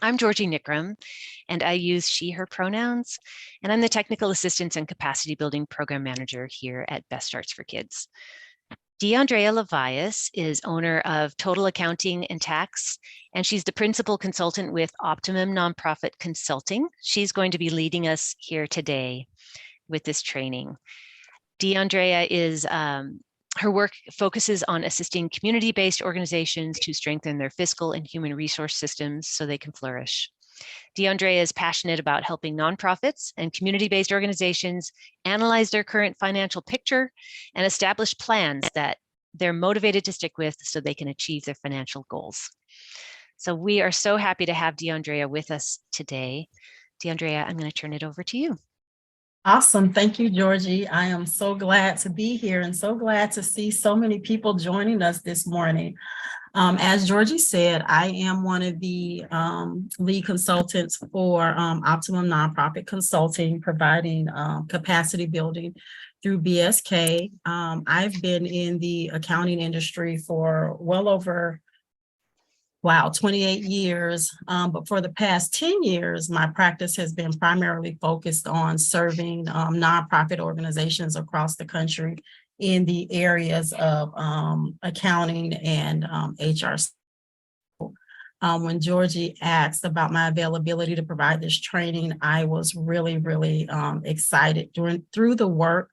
I'm Georgie Nickram, and I use she, her pronouns, and I'm the Technical Assistance and Capacity Building Program Manager here at Best Starts for Kids. DeAndrea Levias is owner of Total Accounting and Tax, and she's the principal consultant with Optimum Nonprofit Consulting. She's going to be leading us here today with this training. DeAndrea is her work focuses on assisting community-based organizations to strengthen their fiscal and human resource systems so they can flourish. DeAndrea is passionate about helping nonprofits and community-based organizations analyze their current financial picture and establish plans that they're motivated to stick with so they can achieve their financial goals. So we are so happy to have DeAndrea with us today. DeAndrea, I'm going to turn it over to you. Awesome. Thank you, Georgie. I am so glad to be here and so glad to see so many people joining us this morning. As Georgie said, I am one of the lead consultants for Optimum Nonprofit Consulting, providing capacity building through BSK. I've been in the accounting industry for well over 28 years. But for the past 10 years, my practice has been primarily focused on serving nonprofit organizations across the country in the areas of accounting and HR. When Georgie asked about my availability to provide this training, I was really excited. Through the work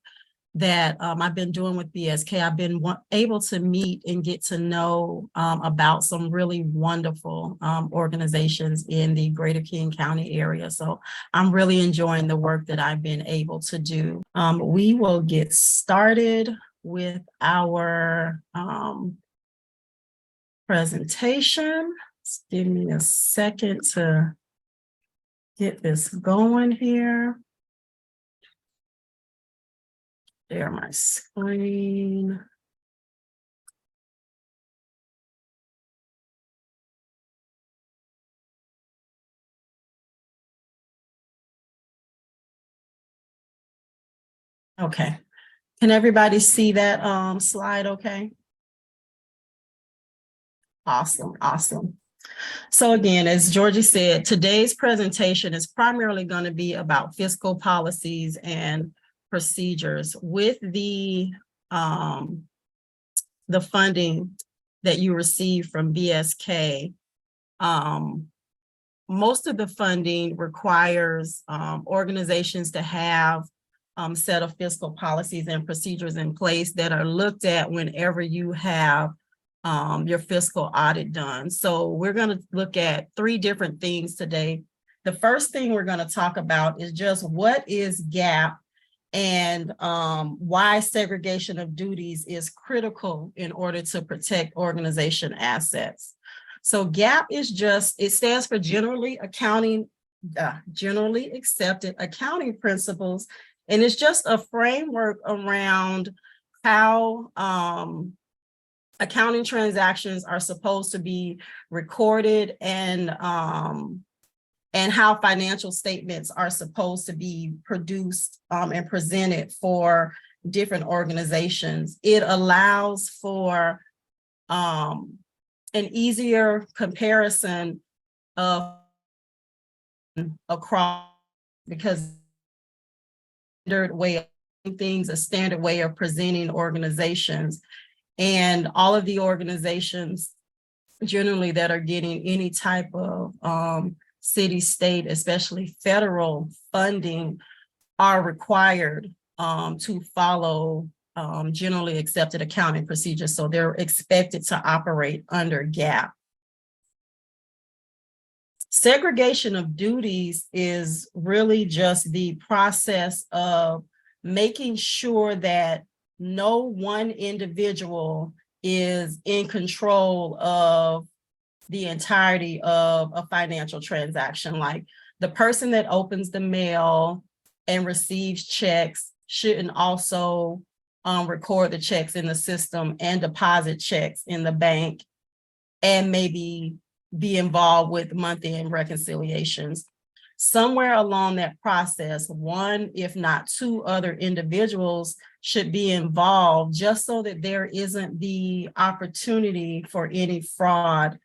that I've been doing with BSK, I've been able to meet and get to know about some really wonderful organizations in the greater King County area. So I'm really enjoying the work that I've been able to do. We will get started with our presentation. Just give me a second to get this going here. Share my screen. Okay. Can everybody see that slide okay? Awesome. So again, as Georgie said, today's presentation is primarily going to be about fiscal policies and procedures. With the funding that you receive from BSK, most of the funding requires organizations to have set of fiscal policies and procedures in place that are looked at whenever you have your fiscal audit done. So we're going to look at 3 different things today. The first thing we're going to talk about is just what is GAAP and why segregation of duties is critical in order to protect organization assets. So GAAP is it stands for generally accepted accounting principles, and it's just a framework around how accounting transactions are supposed to be recorded and how financial statements are supposed to be produced and presented for different organizations. It allows for an easier comparison of across, because standard way of doing things, a standard way of presenting organizations, and all of the organizations generally that are getting any type of city, state, especially federal funding, are required to follow generally accepted accounting procedures. So they're expected to operate under GAAP. Segregation of duties is really just the process of making sure that no one individual is in control of the entirety of a financial transaction. Like the person that opens the mail and receives checks shouldn't also record the checks in the system and deposit checks in the bank and maybe be involved with month-end reconciliations. Somewhere along that process, 1, if not 2 other individuals should be involved, just so that there isn't the opportunity for any fraud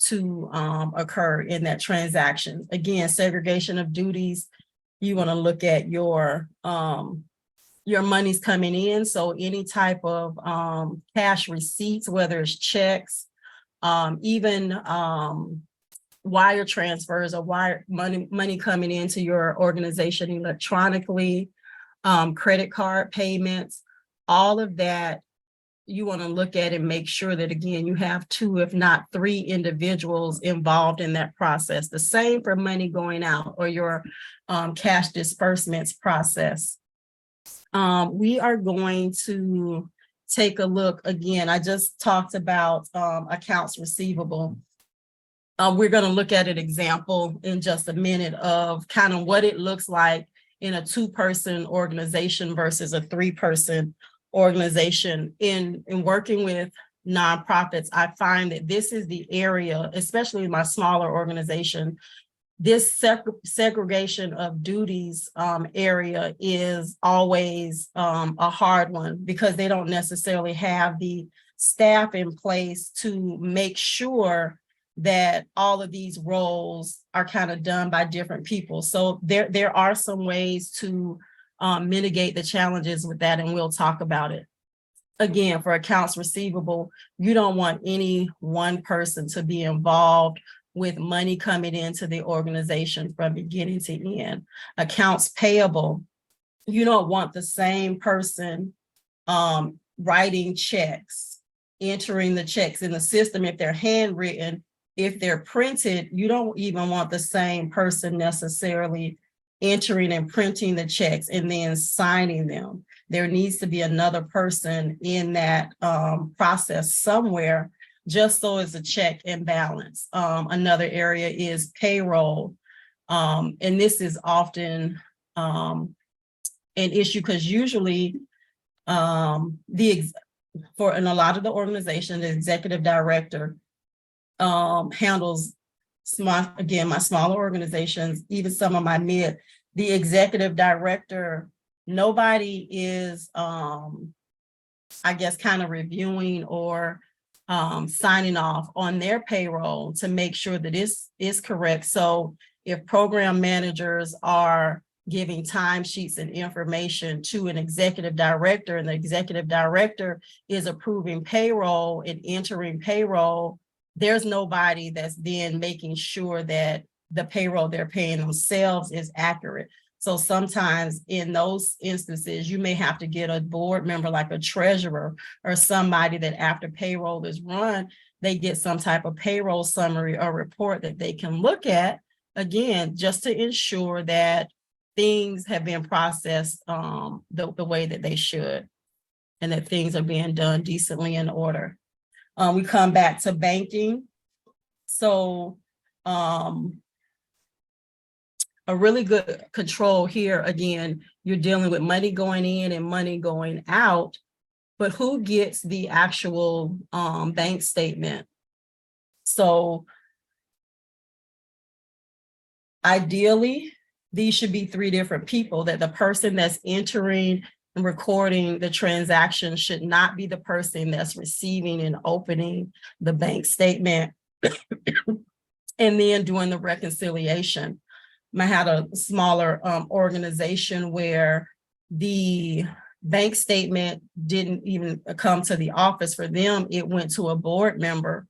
to occur in that transaction. Again, segregation of duties. You want to look at your money's coming in. So any type of cash receipts, whether it's checks, even wire transfers or wire money coming into your organization electronically, credit card payments, all of that. You want to look at and make sure that, again, you have 2, if not 3 individuals involved in that process. The same for money going out or your cash disbursements process. We are going to take a look again. I just talked about accounts receivable. We're going to look at an example in just a minute of kind of what it looks like in a 2-person organization versus a 3-person organization. In working with nonprofits, I find that this is the area, especially in my smaller organization, this segregation of duties area is always a hard one because they don't necessarily have the staff in place to make sure that all of these roles are kind of done by different people. So there are some ways to mitigate the challenges with that, and we'll talk about it. Again, for accounts receivable, you don't want any one person to be involved with money coming into the organization from beginning to end. Accounts payable, you don't want the same person writing checks, entering the checks in the system. If they're handwritten, if they're printed, you don't even want the same person necessarily entering and printing the checks and then signing them. There needs to be another person in that process somewhere, just so it's a check and balance. Another area is payroll. And this is often an issue because usually for in a lot of the organization, the executive director handles my smaller organizations, even some of my mid. The executive director, nobody is I guess kind of reviewing or signing off on their payroll to make sure that this is correct. So if program managers are giving timesheets and information to an executive director, and the executive director is approving payroll and entering payroll, there's nobody that's then making sure that the payroll they're paying themselves is accurate. So sometimes in those instances, you may have to get a board member like a treasurer or somebody that after payroll is run, they get some type of payroll summary or report that they can look at, again, just to ensure that things have been processed the way that they should and that things are being done decently in order. We come back to banking. So a really good control here, again, you're dealing with money going in and money going out, but who gets the actual bank statement? So ideally, these should be 3 different people, that the person that's entering and recording the transaction should not be the person that's receiving and opening the bank statement and then doing the reconciliation. I had a smaller organization where the bank statement didn't even come to the office for them. It went to a board member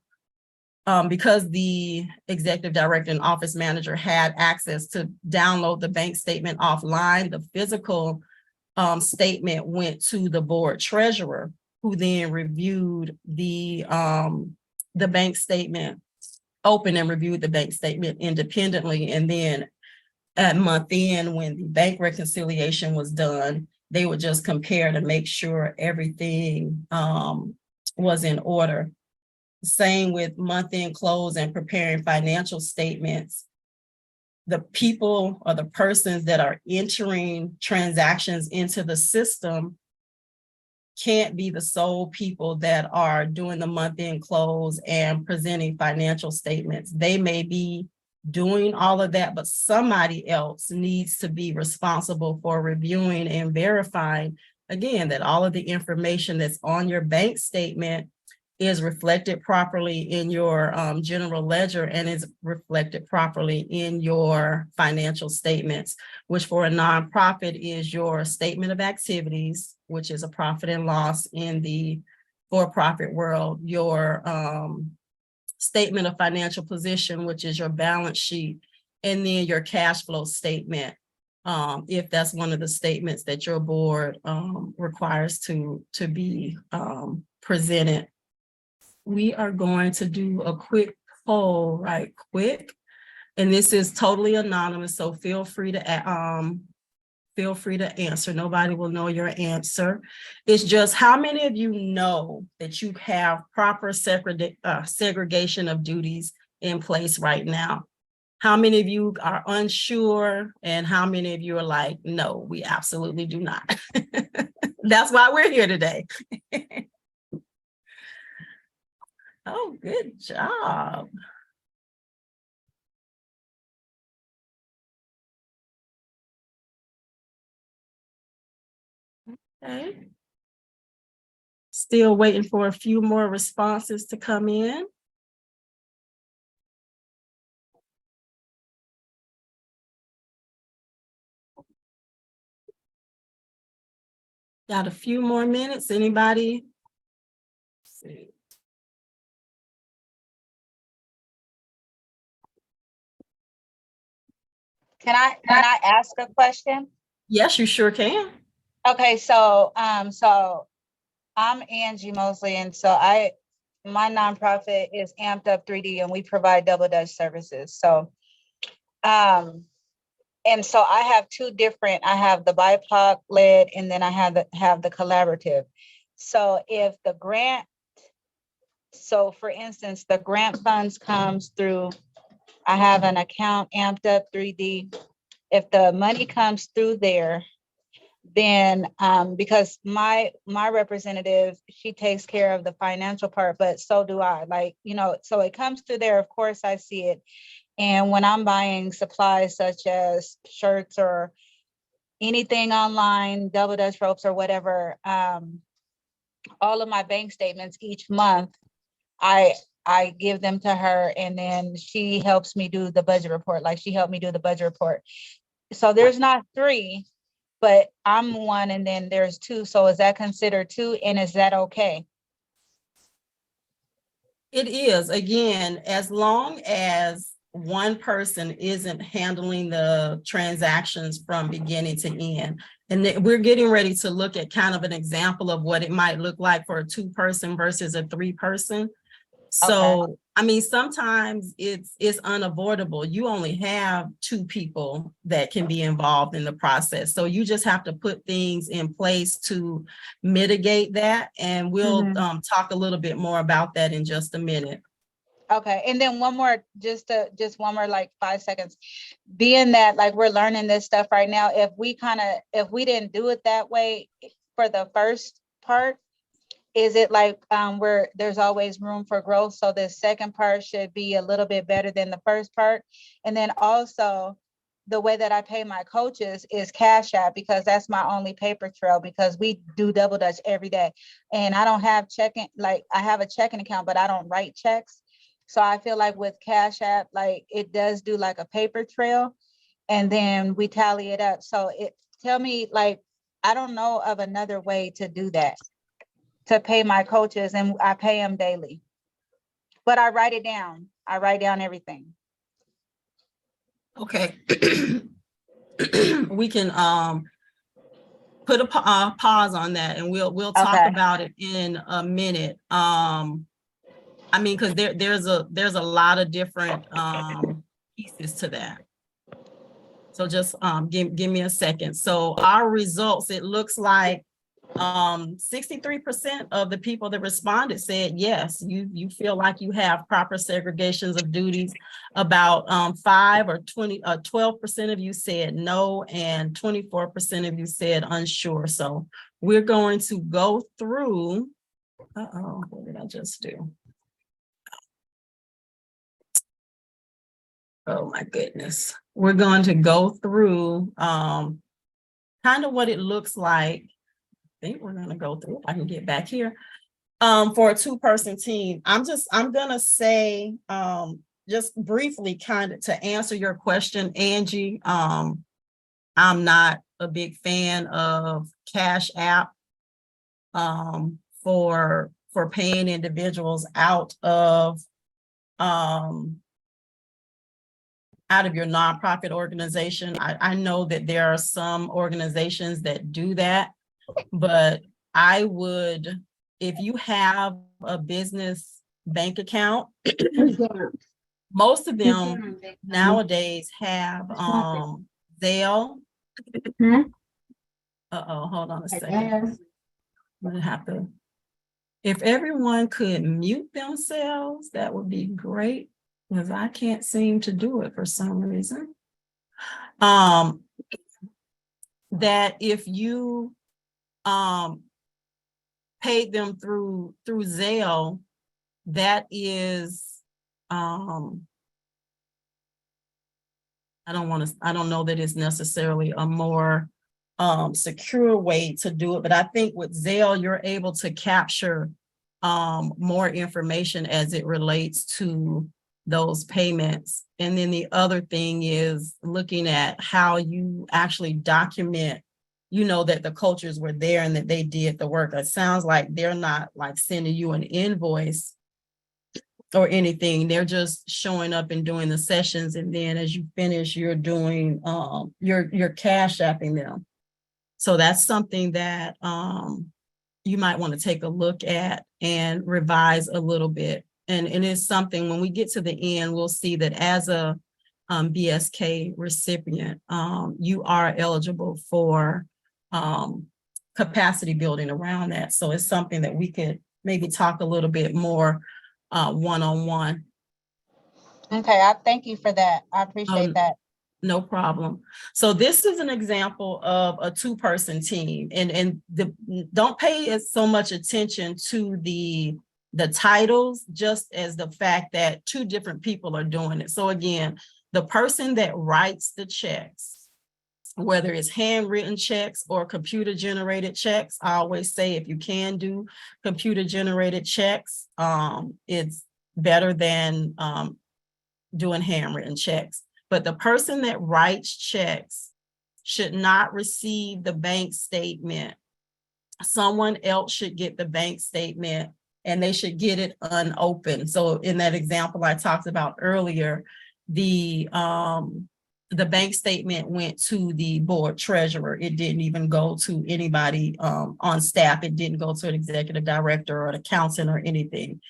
because the executive director and office manager had access to download the bank statement offline. The physical statement went to the board treasurer, who then reviewed the bank statement, opened and reviewed the bank statement independently. And then at month end, when the bank reconciliation was done, they would just compare to make sure everything was in order. Same with month end close and preparing financial statements. The people or the persons that are entering transactions into the system can't be the sole people that are doing the month end close and presenting financial statements. They may be doing all of that, but somebody else needs to be responsible for reviewing and verifying, again, that all of the information that's on your bank statement is reflected properly in your general ledger and is reflected properly in your financial statements, which for a nonprofit is your statement of activities, which is a profit and loss in the for-profit world, your statement of financial position, which is your balance sheet, and then your cash flow statement, if that's one of the statements that your board requires to be presented. We are going to do a quick poll right quick, and this is totally anonymous, so feel free to answer. Nobody will know your answer. It's just how many of you know that you have proper segregation of duties in place right now? How many of you are unsure, and how many of you are like, no, we absolutely do not? That's why we're here today. Oh, good job. Okay. Still waiting for a few more responses to come in. Got a few more minutes. Anybody? Let's see. Can I ask a question? Yes, you sure can. Okay, so I'm Angie Mosley, and so my nonprofit is Amped Up 3D, and we provide double Dutch services. So and so I have two different, I have the BIPOC led, and then I have the collaborative. So if the grant, so for instance, the grant funds comes through, I have an account, Amped Up 3D. If the money comes through there, then because my representative, she takes care of the financial part, but so do I. Like, you know, so it comes through there, of course I see it. And when I'm buying supplies such as shirts or anything online, double Dutch ropes or whatever, all of my bank statements each month, I give them to her, and then she helps me do the budget report. Like, she helped me do the budget report. So there's not three, but I'm one, and then there's two. So is that considered two? And is that okay? It is, again, as long as one person isn't handling the transactions from beginning to end. And we're getting ready to look at kind of an example of what it might look like for a 2-person versus a 3-person. So, okay. I mean, sometimes it's unavoidable. You only have 2 people that can be involved in the process. So you just have to put things in place to mitigate that. And we'll talk a little bit more about that in just a minute. Okay, and then one more, just one more, like 5 seconds. Being that like we're learning this stuff right now, if we didn't do it that way for the first part, is it like where there's always room for growth? So the second part should be a little bit better than the first part. And then also the way that I pay my coaches is Cash App, because that's my only paper trail, because we do double Dutch every day. And I don't have checking, like I have a checking account, but I don't write checks. So I feel like with Cash App, like it does do like a paper trail, and then we tally it up. So tell me, like, I don't know of another way to do that, to pay my coaches, and I pay them daily. But I write it down. I write down everything. Okay. We can put a pause on that, and we'll talk about it in a minute. I mean, because there's a lot of different pieces to that. So just give me a second. So our results, it looks like 63% of the people that responded said yes, you feel like you have proper segregations of duties. About 12% of you said no, and 24% of you said unsure. So we're going to go through. What did I just do? Oh my goodness. We're going to go through kind of what it looks like. I think we're going to go through, if I can get back here, For a two-person team, I'm gonna say, just briefly kind of to answer your question, Angie, I'm not a big fan of Cash App for paying individuals out of your nonprofit organization. I know that there are some organizations that do that, but I would, if you have a business bank account, most of them nowadays have Zelle. Hold on a second. I'm gonna have to, if everyone could mute themselves, that would be great, because I can't seem to do it for some reason. That if you paid them through Zelle, that is I don't know that it's necessarily a more secure way to do it, but I think with Zelle, you're able to capture more information as it relates to those payments. And then the other thing is looking at how you actually document, that the cultures were there and that they did the work. It sounds like they're not like sending you an invoice or anything. They're just showing up and doing the sessions. And then as you finish, you're doing, you're cash apping them. So that's something that you might want to take a look at and revise a little bit. And it's something, when we get to the end, we'll see that as a BSK recipient, you are eligible for capacity building around that. So it's something that we could maybe talk a little bit more one-on-one. Okay, I thank you for that. I appreciate that. No problem. So this is an example of a two-person team, and don't pay so much attention to the titles, just as the fact that two different people are doing it. So again, the person that writes the checks, whether it's handwritten checks or computer generated checks, I always say if you can do computer generated checks, it's better than doing handwritten checks. But the person that writes checks should not receive the bank statement. Someone else should get the bank statement, and they should get it unopened. So in that example I talked about earlier, the bank statement went to the board treasurer. It didn't even go to anybody on staff. It didn't go to an executive director or an accountant or anything.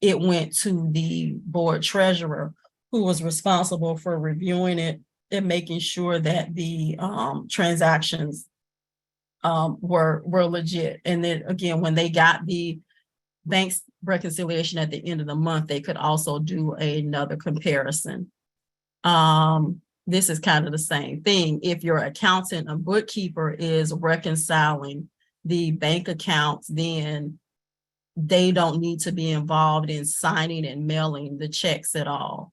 It went to the board treasurer, who was responsible for reviewing it and making sure that the transactions were legit. And then again, when they got the bank's reconciliation at the end of the month, they could also do another comparison. This is kind of the same thing. If your accountant or bookkeeper is reconciling the bank accounts, then they don't need to be involved in signing and mailing the checks at all.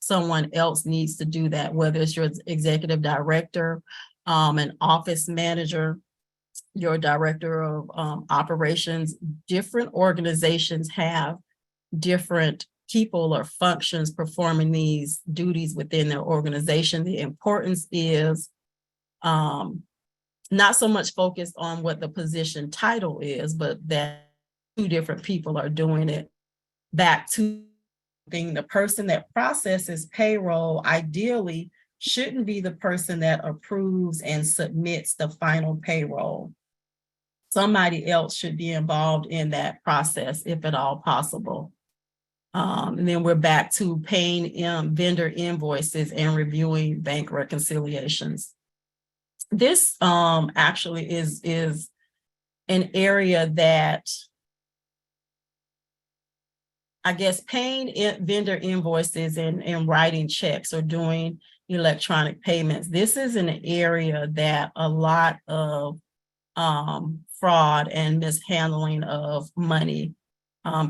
Someone else needs to do that, whether it's your executive director, an office manager, your director of operations. Different organizations have different people or functions performing these duties within their organization. The importance is not so much focused on what the position title is, but that two different people are doing it. Back to the person that processes payroll ideally shouldn't be the person that approves and submits the final payroll. Somebody else should be involved in that process, if at all possible. And then we're back to paying vendor invoices and reviewing bank reconciliations. This actually is an area that, I guess, paying vendor invoices and writing checks or doing electronic payments. This is an area that a lot of fraud and mishandling of money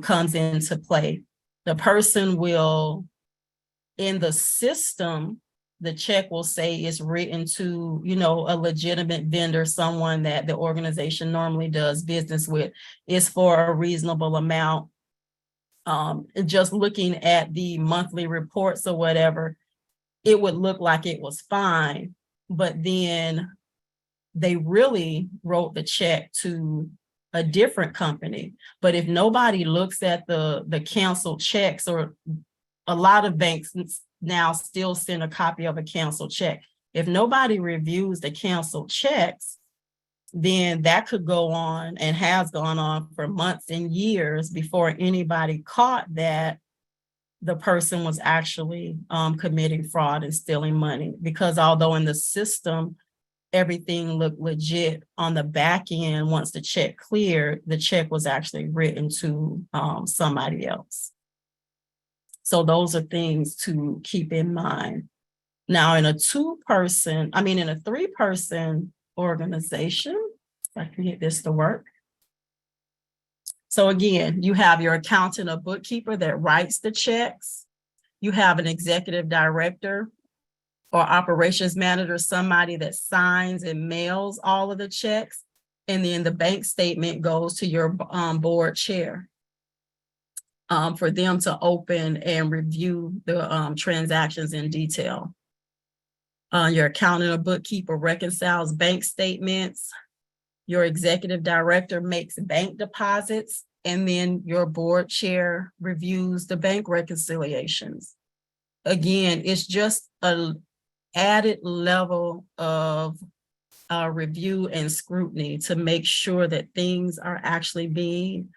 comes into play. The person will, in the system, the check will say it's written to, you know, a legitimate vendor, someone that the organization normally does business with, is for a reasonable amount. Just looking at the monthly reports or whatever, it would look like it was fine, but then they really wrote the check to a different company. But if nobody looks at the canceled checks, or a lot of banks now still send a copy of a canceled check. If nobody reviews the canceled checks, then that could go on and has gone on for months and years before anybody caught that the person was actually committing fraud and stealing money. Because although in the system, everything looked legit, on the back end, once the check cleared, the check was actually written to somebody else. So those are things to keep in mind. Now, in a three-person organization, if I can get this to work. So again, you have your accountant or bookkeeper that writes the checks. You have an executive director or operations manager, somebody that signs and mails all of the checks. And then the bank statement goes to your board chair for them to open and review the transactions in detail. Your accountant or bookkeeper reconciles bank statements. Your executive director makes bank deposits, and then your board chair reviews the bank reconciliations. Again, it's just an added level of review and scrutiny to make sure that things are actually being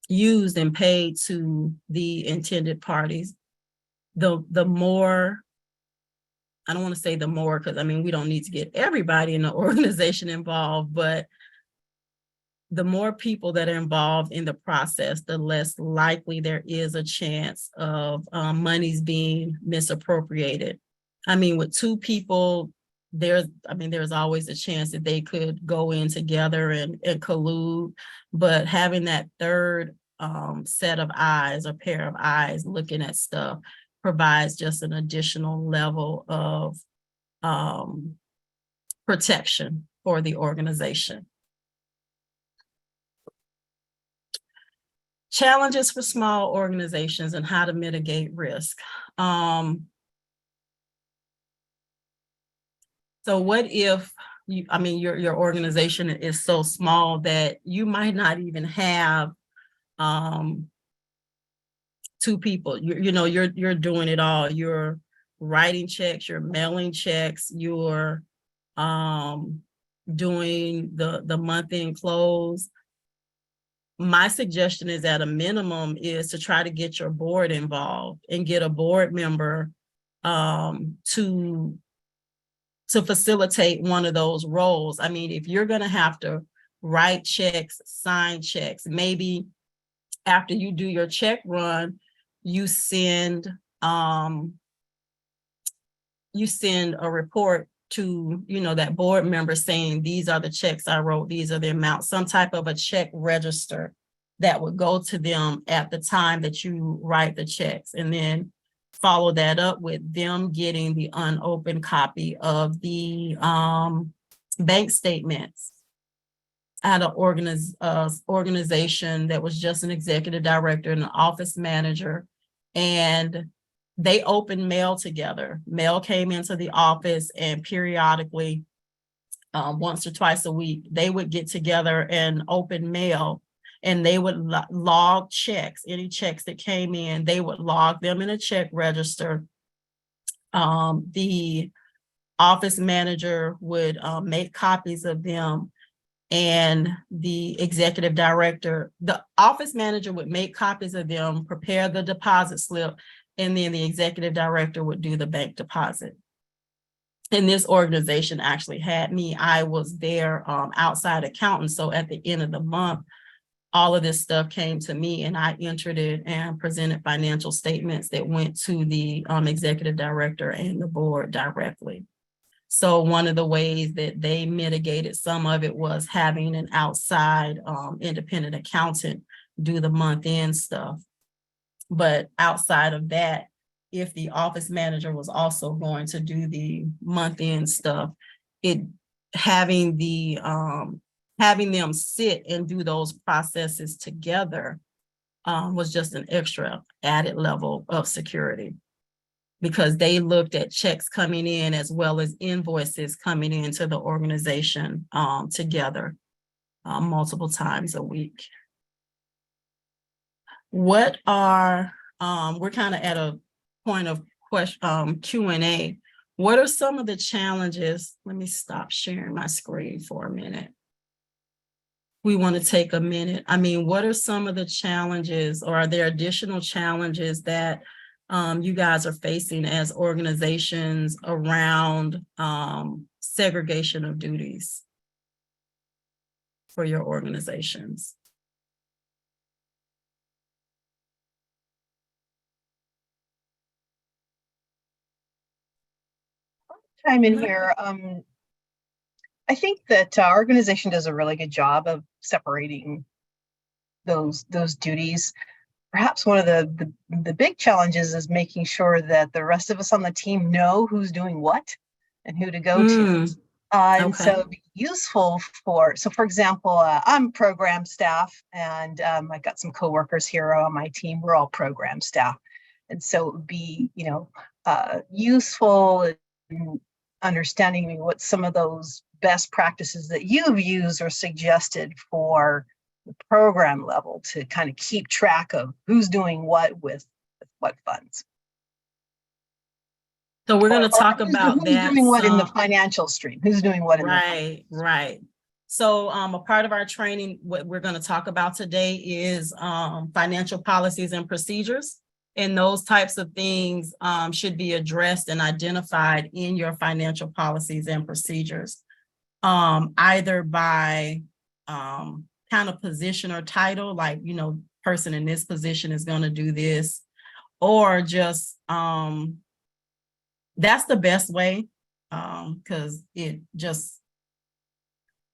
used and paid to the intended parties. The more, I don't want to say the more, because I mean, we don't need to get everybody in the organization involved, but the more people that are involved in the process, the less likely there is a chance of monies being misappropriated. I mean, with two people, there's always a chance that they could go in together and collude, but having that third set of eyes or pair of eyes looking at stuff provides just an additional level of protection for the organization. Challenges for small organizations and how to mitigate risk. So what if your organization is so small that you might not even have two people. You're doing it all. You're writing checks, you're mailing checks, you're doing the month-end close. My suggestion is, at a minimum, is to try to get your board involved and get a board member to facilitate one of those roles. I mean, if you're going to have to write checks, sign checks, maybe after you do your check run, you send a report to that board member saying, these are the checks I wrote, these are the amounts, some type of a check register that would go to them at the time that you write the checks, and then follow that up with them getting the unopened copy of the bank statements. I had an organization that was just an executive director and an office manager, and they opened mail together. Mail came into the office, and periodically, once or twice a week, they would get together and open mail, and they would log checks. Any checks that came in, they would log them in a check register. The office manager would make copies of them, and the executive director, the office manager would make copies of them, prepare the deposit slip, and then the executive director would do the bank deposit. And this organization actually had me. I was their outside accountant. So at the end of the month, all of this stuff came to me, and I entered it and presented financial statements that went to the executive director and the board directly. So one of the ways that they mitigated some of it was having an outside independent accountant do the month-end stuff. But outside of that, if the office manager was also going to do the month-end stuff, having them sit and do those processes together was just an extra added level of security, because they looked at checks coming in as well as invoices coming into the organization together multiple times a week. We're kind of at a point of Q&A. What are some of the challenges? Let me stop sharing my screen for a minute. We want to take a minute. I mean, what are some of the challenges, or are there additional challenges that you guys are facing as organizations around segregation of duties for your organizations? Chime in here. I think that our organization does a really good job of separating those duties. Perhaps one of the big challenges is making sure that the rest of us on the team know who's doing what and who to go to. And Okay. so it'd be useful for example, I'm program staff, and I've got some coworkers here on my team. We're all program staff. And so it would be, useful in understanding what some of those best practices that you've used or suggested for the program level to kind of keep track of who's doing what with what funds. So we're going to talk about who's that. Doing what in the financial stream? Who's doing what in the right. So a part of our training, what we're going to talk about today is financial policies and procedures. And those types of things should be addressed and identified in your financial policies and procedures, either by kind of position or title, like, person in this position is going to do this, or just that's the best way, because it just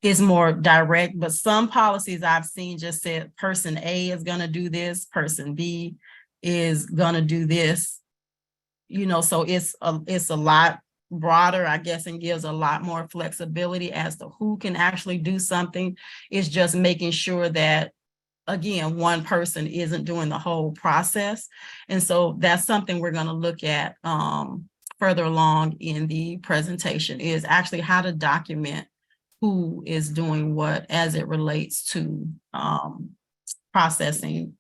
is more direct. But some policies I've seen just said person A is going to do this, person B is going to do this, so it's a lot broader, I guess, and gives a lot more flexibility as to who can actually do something. It's just making sure that, again, one person isn't doing the whole process. And so that's something we're going to look at further along in the presentation, is actually how to document who is doing what as it relates to processing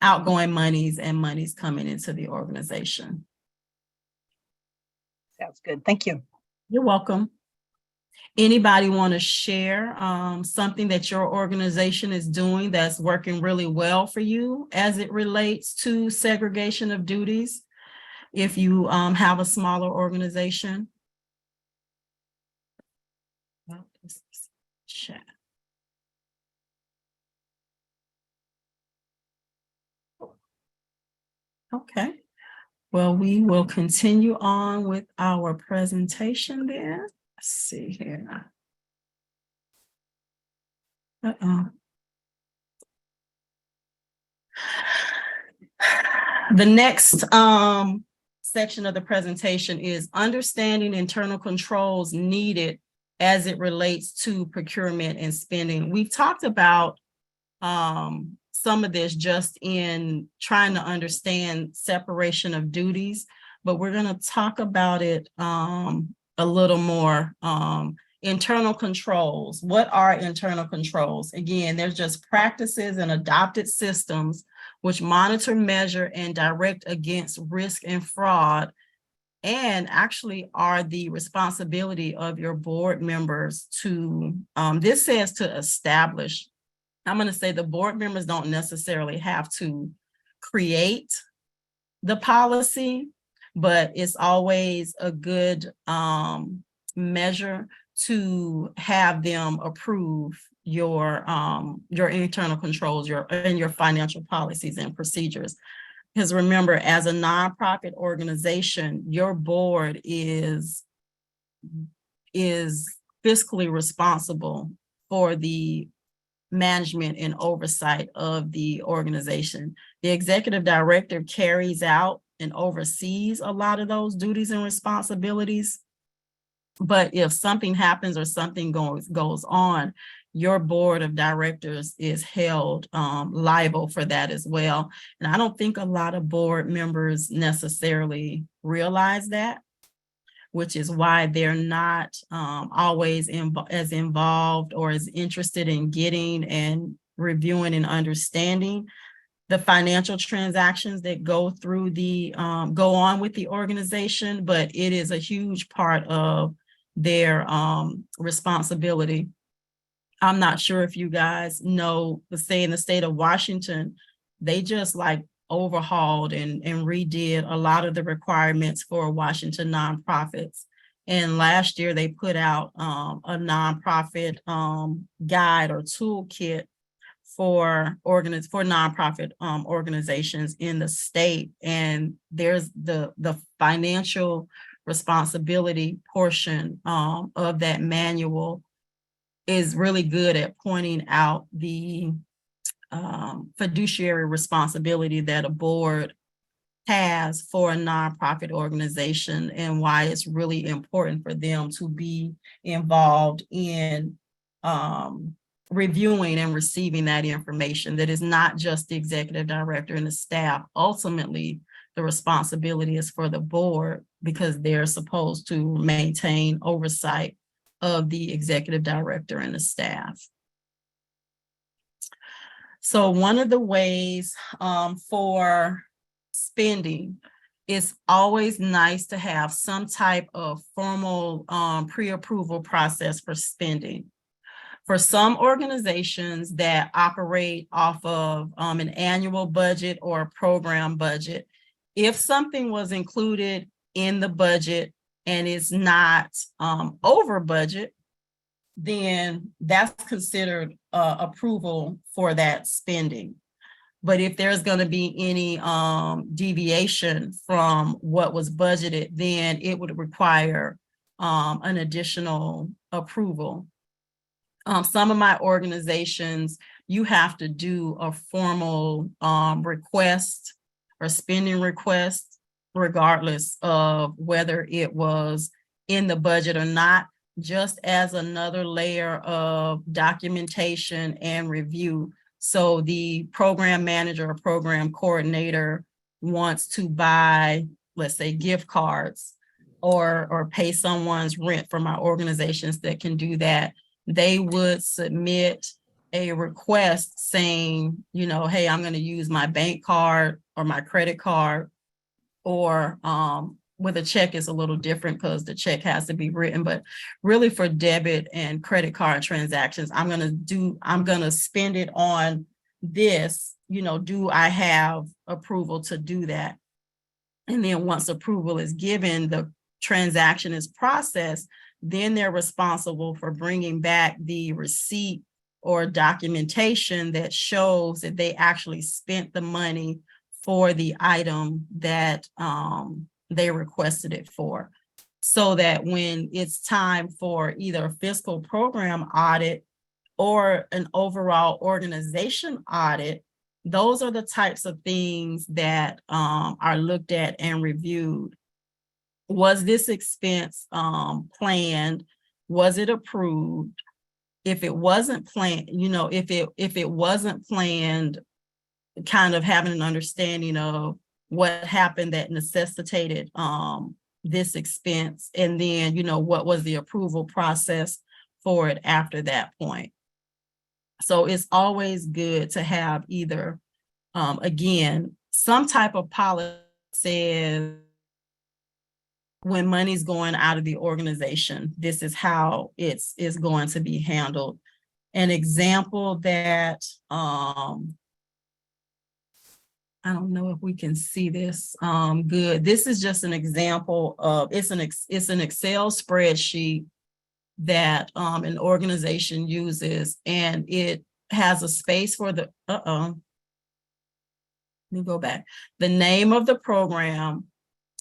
outgoing monies and monies coming into the organization. Sounds good. Thank you. You're welcome. Anybody want to share something that your organization is doing that's working really well for you as it relates to segregation of duties, if you have a smaller organization? Chat. Okay. Well, we will continue on with our presentation then. Let's see here. The next section of the presentation is understanding internal controls needed as it relates to procurement and spending. We've talked about some of this just in trying to understand separation of duties, but we're going to talk about it a little more. Internal controls. What are internal controls? Again, there's just practices and adopted systems which monitor, measure, and direct against risk and fraud, and actually are the responsibility of your board members to, this says to establish. I'm going to say the board members don't necessarily have to create the policy, but it's always a good measure to have them approve your internal controls, your financial policies and procedures. Because remember, as a nonprofit organization, your board is fiscally responsible for the management and oversight of the organization. The executive director carries out and oversees a lot of those duties and responsibilities. But if something happens or something goes on, your board of directors is held liable for that as well. And I don't think a lot of board members necessarily realize that, which is why they're not always as involved or as interested in getting and reviewing and understanding the financial transactions that go through go on with the organization. But it is a huge part of their responsibility. I'm not sure if you guys know, let's say in the state of Washington, they just like overhauled and redid a lot of the requirements for Washington nonprofits. And last year they put out a nonprofit guide or toolkit for nonprofit organizations in the state. And there's the financial responsibility portion of that manual is really good at pointing out the fiduciary responsibility that a board has for a nonprofit organization and why it's really important for them to be involved in reviewing and receiving that information. That is not just the executive director and the staff. Ultimately, the responsibility is for the board because they're supposed to maintain oversight of the executive director and the staff. So one of the ways for spending, it's always nice to have some type of formal pre-approval process for spending. For some organizations that operate off of an annual budget or a program budget, if something was included in the budget and is not over budget, then that's considered approval for that spending. But if there's going to be any deviation from what was budgeted, then it would require an additional approval. Some of my organizations, you have to do a formal request or spending request, regardless of whether it was in the budget or not, just as another layer of documentation and review. So the program manager or program coordinator wants to buy, let's say, gift cards or pay someone's rent. For my organizations that can do that, they would submit a request saying, you know, hey, I'm going to use my bank card or my credit card, or with a check is a little different because the check has to be written. But really for debit and credit card transactions, I'm going to spend it on this, you know, do I have approval to do that? And then once approval is given, the transaction is processed, then they're responsible for bringing back the receipt or documentation that shows that they actually spent the money for the item that they requested it for. So that when it's time for either a fiscal program audit or an overall organization audit, those are the types of things that are looked at and reviewed. Was this expense planned? Was it approved? If it wasn't planned, you know, if it wasn't planned, kind of having an understanding of what happened that necessitated this expense, and then, you know, what was the approval process for it after that point. So it's always good to have either, again, some type of policy says when money's going out of the organization, this is how it's going to be handled. An example that I don't know if we can see this good. This is just an example of, it's an Excel spreadsheet that an organization uses, and it has a space for the, let me go back. The name of the program,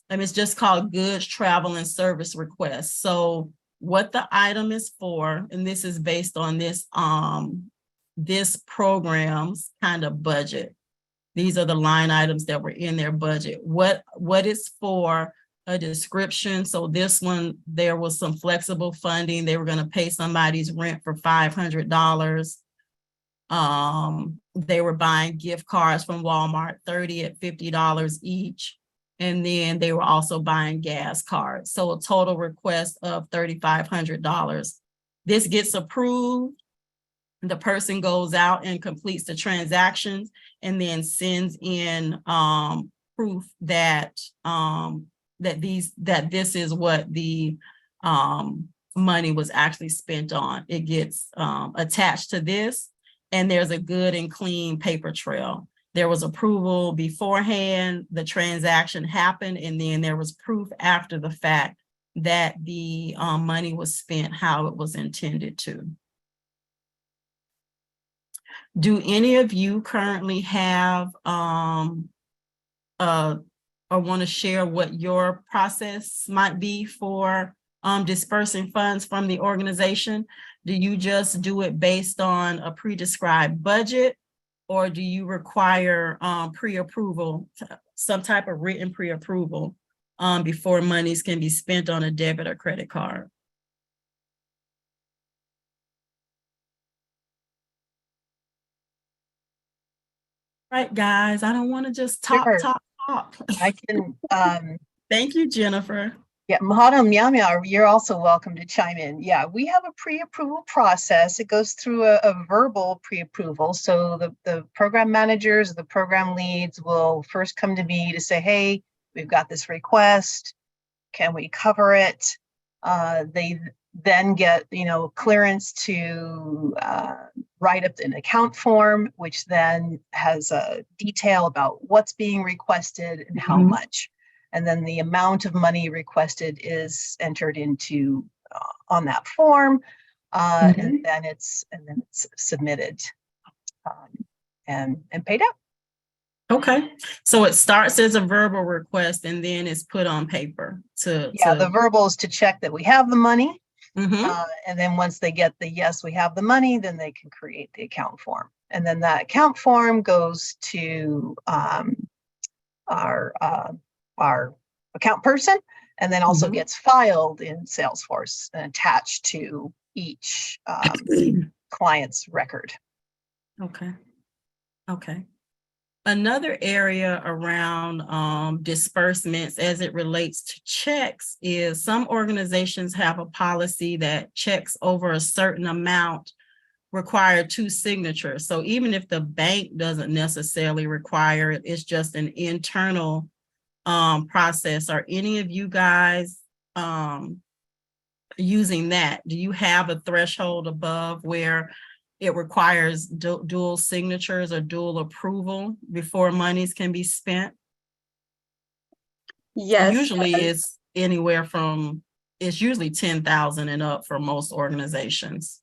and it's just called Goods, Travel, and Service Requests. So what the item is for, and this is based on this, this program's kind of budget. These are the line items that were in their budget. What is for a description? So this one, there was some flexible funding. They were going to pay somebody's rent for $500. They were buying gift cards from Walmart, 30 at $50 each. And then they were also buying gas cards. So a total request of $3,500. This gets approved. The person goes out and completes the transactions and then sends in proof that this is what the money was actually spent on. It gets attached to this, and there's a good and clean paper trail. There was approval beforehand, the transaction happened, and then there was proof after the fact that the money was spent how it was intended to. Do any of you currently have or want to share what your process might be for dispersing funds from the organization? Do you just do it based on a pre-described budget, or do you require pre-approval, some type of written pre-approval before monies can be spent on a debit or credit card? Right, guys, I don't want to just talk. I can. Thank you, Jennifer. Yeah, Mahadam Yamya, you're also welcome to chime in. Yeah, we have a pre-approval process. It goes through a verbal pre-approval. So the program managers, the program leads will first come to me to say, hey, we've got this request. Can we cover it? They then get, clearance to write up an account form, which then has a detail about what's being requested and how much. And then the amount of money requested is entered into on that form, and then it's submitted and paid out. Okay, so it starts as a verbal request and then it's put on paper the verbal is to check that we have the money. Mm-hmm. And then once they get the yes, we have the money, then they can create the account form. And then that account form goes to our account person, and then also gets filed in Salesforce and attached to each client's record. Okay. Another area around disbursements as it relates to checks is some organizations have a policy that checks over a certain amount require 2 signatures. So even if the bank doesn't necessarily require it, it's just an internal process. Are any of you guys using that? Do you have a threshold above where it requires dual signatures or dual approval before monies can be spent? Yes. Usually it's anywhere from, it's usually 10,000 and up for most organizations.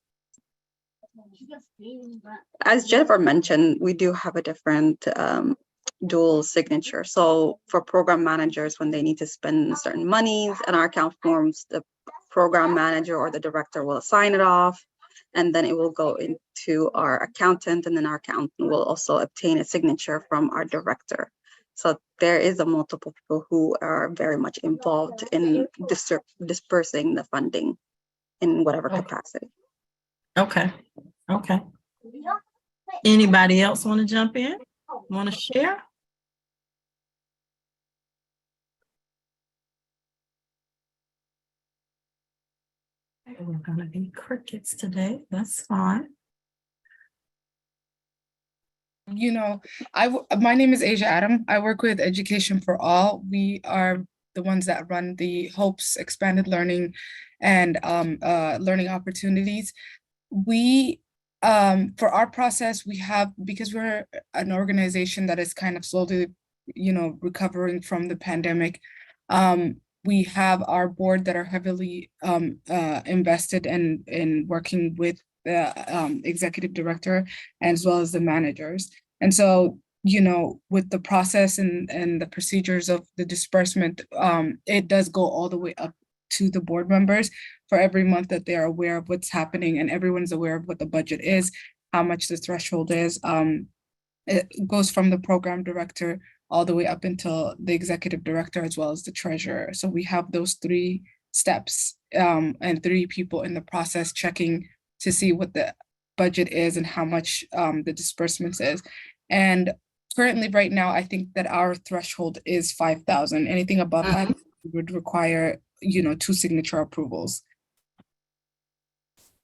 As Jennifer mentioned, we do have a different dual signature. So for program managers, when they need to spend certain monies in our account forms, the program manager or the director will sign it off, and then it will go into our accountant, and then our accountant will also obtain a signature from our director. So there is a multiple people who are very much involved in dispersing the funding in whatever capacity. Okay. Anybody else want to jump in? Want to share? We're going to be crickets today. That's fine. My name is Asia Adam. I work with Education for All. We are the ones that run the HOPES expanded learning and learning opportunities. We, for our process, we have, because we're an organization that is kind of slowly, recovering from the pandemic, we have our board that are heavily invested in working with the executive director as well as the managers. And so, with the process and the procedures of the disbursement, it does go all the way up to the board members for every month, that they are aware of what's happening and everyone's aware of what the budget is, how much the threshold is. It goes from the program director all the way up until the executive director as well as the treasurer. So we have those 3 steps and 3 people in the process checking to see what the budget is and how much the disbursements is. And currently right now, I think that our threshold is 5,000. Anything above that would require, 2 signature approvals.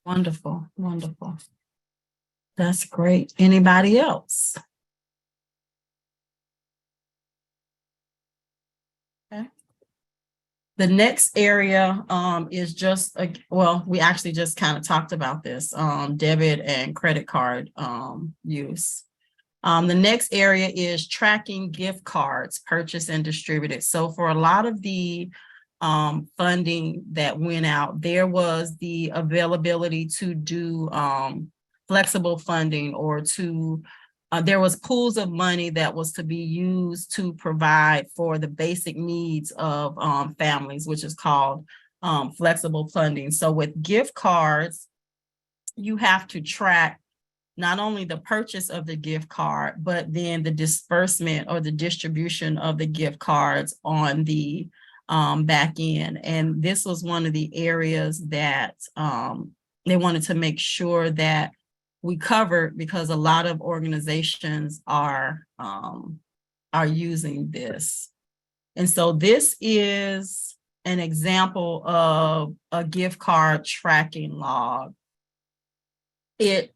Wonderful, wonderful. That's great. Anybody else? Okay. The next area is just, well, we actually just kind of talked about this, debit and credit card use. The next area is tracking gift cards purchased and distributed. So for a lot of the funding that went out, there was the availability to do flexible funding, or to there was pools of money that was to be used to provide for the basic needs of families, which is called flexible funding. So with gift cards, you have to track not only the purchase of the gift card, but then the disbursement or the distribution of the gift cards on the back end. And this was one of the areas that they wanted to make sure that we covered, because a lot of organizations are using this. And so this is an example of a gift card tracking log. In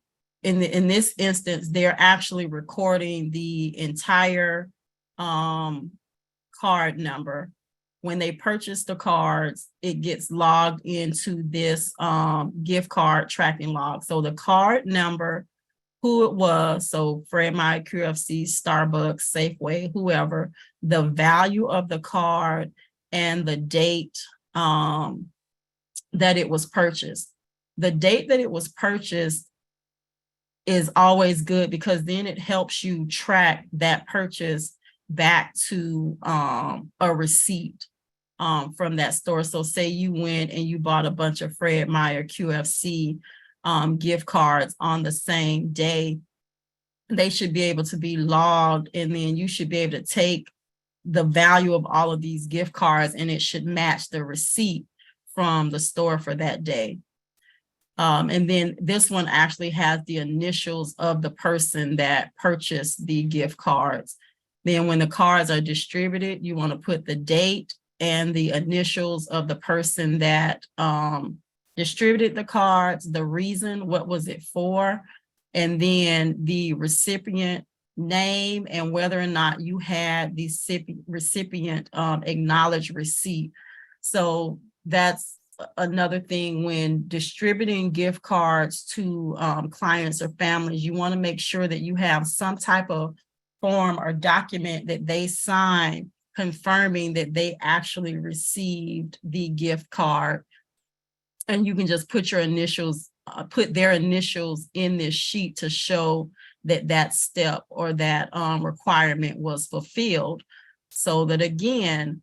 this instance, they're actually recording the entire card number. When they purchase the cards, it gets logged into this gift card tracking log. So the card number, who it was, so Fred Meyer, QFC, Starbucks, Safeway, whoever, the value of the card, and the date that it was purchased. The date that it was purchased is always good, because then it helps you track that purchase back to a receipt from that store. So say you went and you bought a bunch of Fred Meyer QFC gift cards on the same day, they should be able to be logged, and then you should be able to take the value of all of these gift cards and it should match the receipt from the store for that day. And then this one actually has the initials of the person that purchased the gift cards. Then when the cards are distributed, you want to put the date and the initials of the person that distributed the cards, the reason, what was it for, and then the recipient name and whether or not you had the recipient acknowledged receipt. So that's another thing when distributing gift cards to clients or families. You want to make sure that you have some type of form or document that they sign confirming that they actually received the gift card. And you can just put your initials, put their initials in this sheet to show that that step or that requirement was fulfilled. So that again,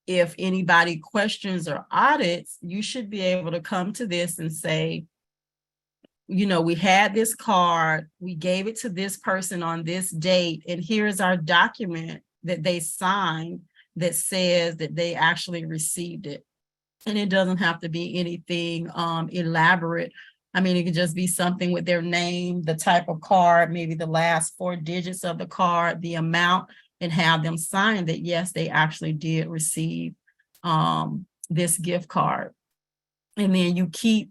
if anybody questions or audits, you should be able to come to this and say, you know, we had this card, we gave it to this person on this date, and here's our document that they signed that says that they actually received it. And it doesn't have to be anything elaborate. I mean, it could just be something with their name, the type of card, maybe the last 4 digits of the card, the amount, and have them sign that, yes, they actually did receive this gift card. And then you keep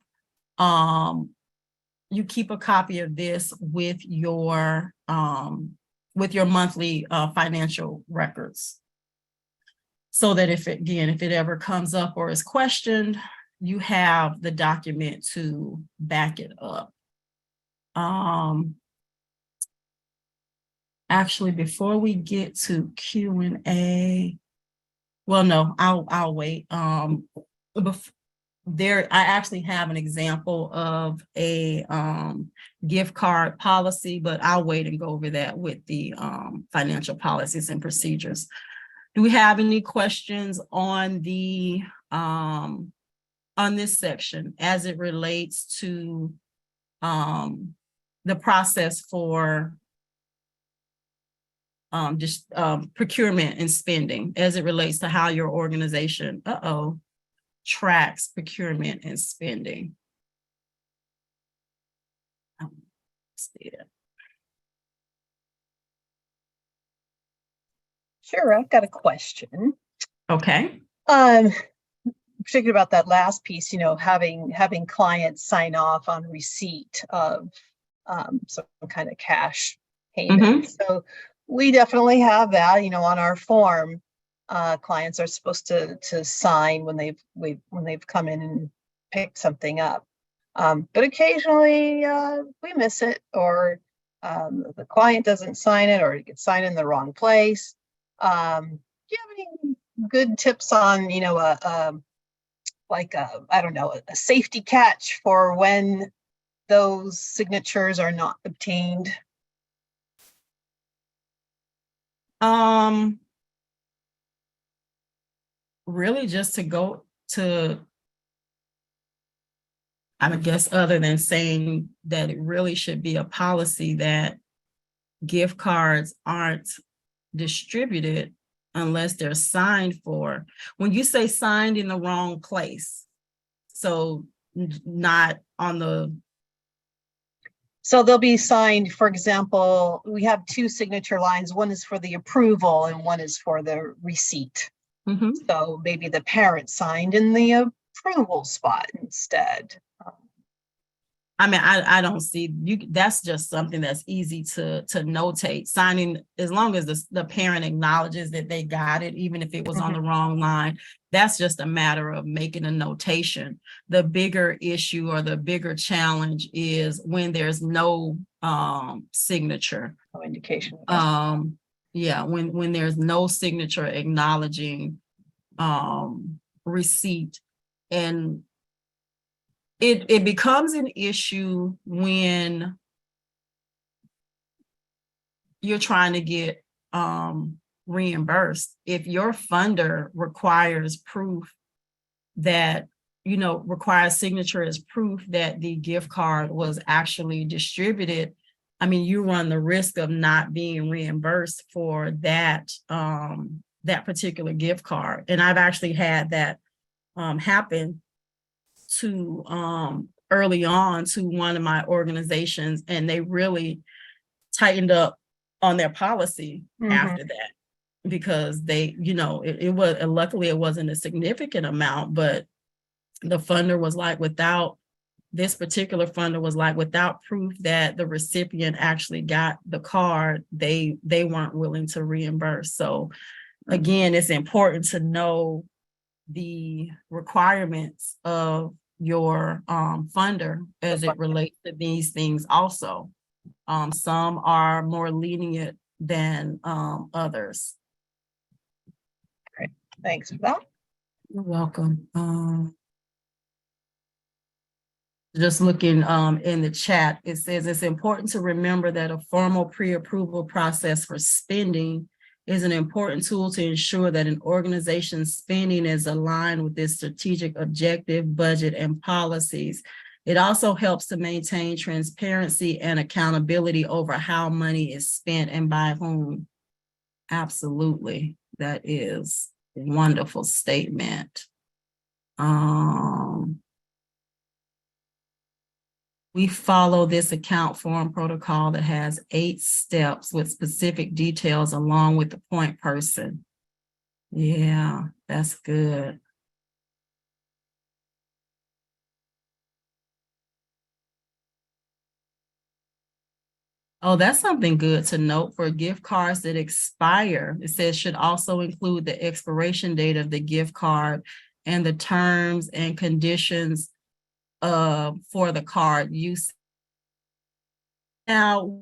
a copy of this with your monthly financial records. So that if it ever comes up or is questioned, you have the document to back it up. Actually, before we get to Q&A, well, no, I'll wait. I actually have an example of a gift card policy, but I'll wait and go over that with the financial policies and procedures. Do we have any questions on the on this section as it relates to the process for just procurement and spending as it relates to how your organization tracks procurement and spending. Sure, I've got a question. Okay. Particularly about that last piece, you know, having clients sign off on receipt of some kind of cash payment. So we definitely have that, you know, on our form. Clients are supposed to sign when they've come in and picked something up. But occasionally we miss it, or the client doesn't sign it, or it gets signed in the wrong place. Do you have any good tips on, you know, I don't know, a safety catch for when those signatures are not obtained? Really just to go to, I guess, other than saying that it really should be a policy that gift cards aren't distributed unless they're signed for. When you say signed in the wrong place, so not on the. So they'll be signed, for example, we have two signature lines. One is for the approval and one is for the receipt. So maybe the parent signed in the approval spot instead. I mean, I don't see you. That's just something that's easy to notate. Signing, as long as the parent acknowledges that they got it, even if it was on the wrong line, that's just a matter of making a notation. The bigger issue or the bigger challenge is when there's no signature. No indication. Yeah, when there's no signature acknowledging receipt, and it becomes an issue when you're trying to get reimbursed. If your funder requires proof that, you know, requires signature as proof that the gift card was actually distributed, I mean, you run the risk of not being reimbursed for that that particular gift card. And I've actually had that happen to early on to one of my organizations, and they really tightened up on their policy after that, because they, you know, it was, luckily it wasn't a significant amount, but the funder was like, without this particular funder was like, without proof that the recipient actually got the card, they weren't willing to reimburse. So again, it's important to know the requirements of your funder as it relates to these things also. Some are more lenient than others. Great, thanks for that. You're welcome. Just looking in the chat, it says it's important to remember that a formal pre-approval process for spending is an important tool to ensure that an organization's spending is aligned with its strategic objective, budget, and policies. It also helps to maintain transparency and accountability over how money is spent and by whom. Absolutely, that is a wonderful statement. We follow this account form protocol that has 8 steps with specific details along with the point person. Yeah, that's good. Oh, that's something good to note for gift cards that expire. It says should also include the expiration date of the gift card and the terms and conditions for the card use. Now,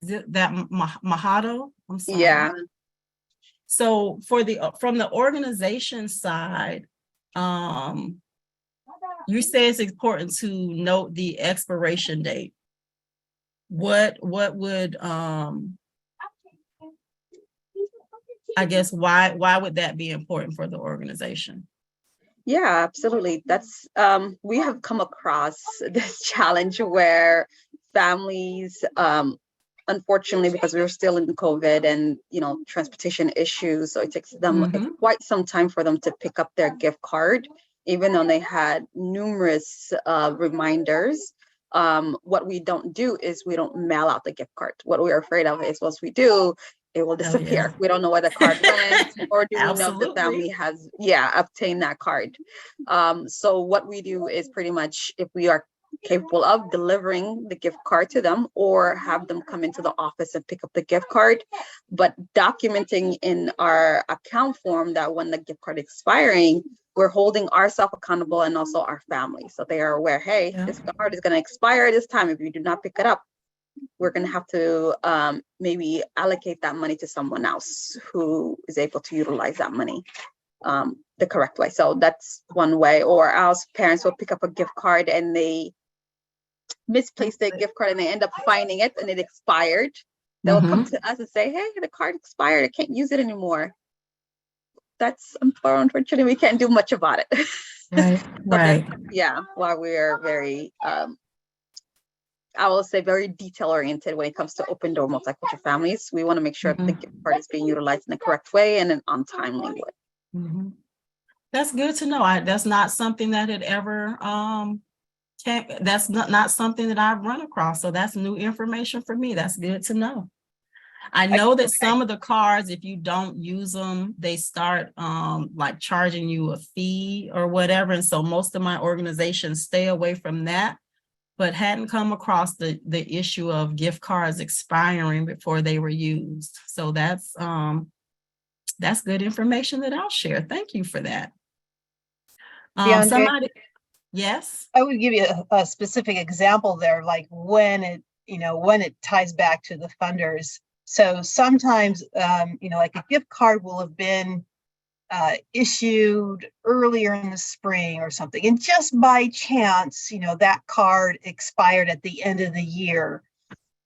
that Mojado, I'm sorry. Yeah. So for the from the organization side, you say it's important to note the expiration date. What would I guess why would that be important for the organization? Yeah, absolutely. That's we have come across this challenge where families unfortunately, because we were still in COVID and, transportation issues, so it takes them quite some time for them to pick up their gift card, even though they had numerous reminders. What we don't do is we don't mail out the gift card. What we're afraid of is once we do, it will disappear. yeah. We don't know where the card went, or do we know if the Absolutely. family has, obtained that card. So what we do is pretty much, if we are capable of delivering the gift card to them, or have them come into the office and pick up the gift card, but documenting in our account form that when the gift card is expiring, we're holding ourselves accountable and also our family. So they are aware, hey, Yeah. this card is going to expire this time. If you do not pick it up, we're going to have to maybe allocate that money to someone else who is able to utilize that money the correct way. So that's one way. Or else parents will pick up a gift card and they misplaced their gift card and they end up finding it and it expired. They'll come to us and say, hey, the card expired. I can't use it anymore. That's unfortunately, we can't do much about it. Right. Right. While we're very, I will say very detail oriented when it comes to open door multicultural families, we want to make sure that the gift card is being utilized in the correct way and an untimely way. That's good to know. That's not something that had ever, that's not something that I've run across. So that's new information for me. That's good to know. I know that some of the cards, if you don't use them, they start like charging you a fee or whatever. And so most of my organizations stay away from that, but hadn't come across the issue of gift cards expiring before they were used. So that's good information that I'll share. Thank you for that. Somebody, yes. I would give you a specific example there, like when it ties back to the funders. So sometimes, like a gift card will have been issued earlier in the spring or something, and just by chance, that card expired at the end of the year.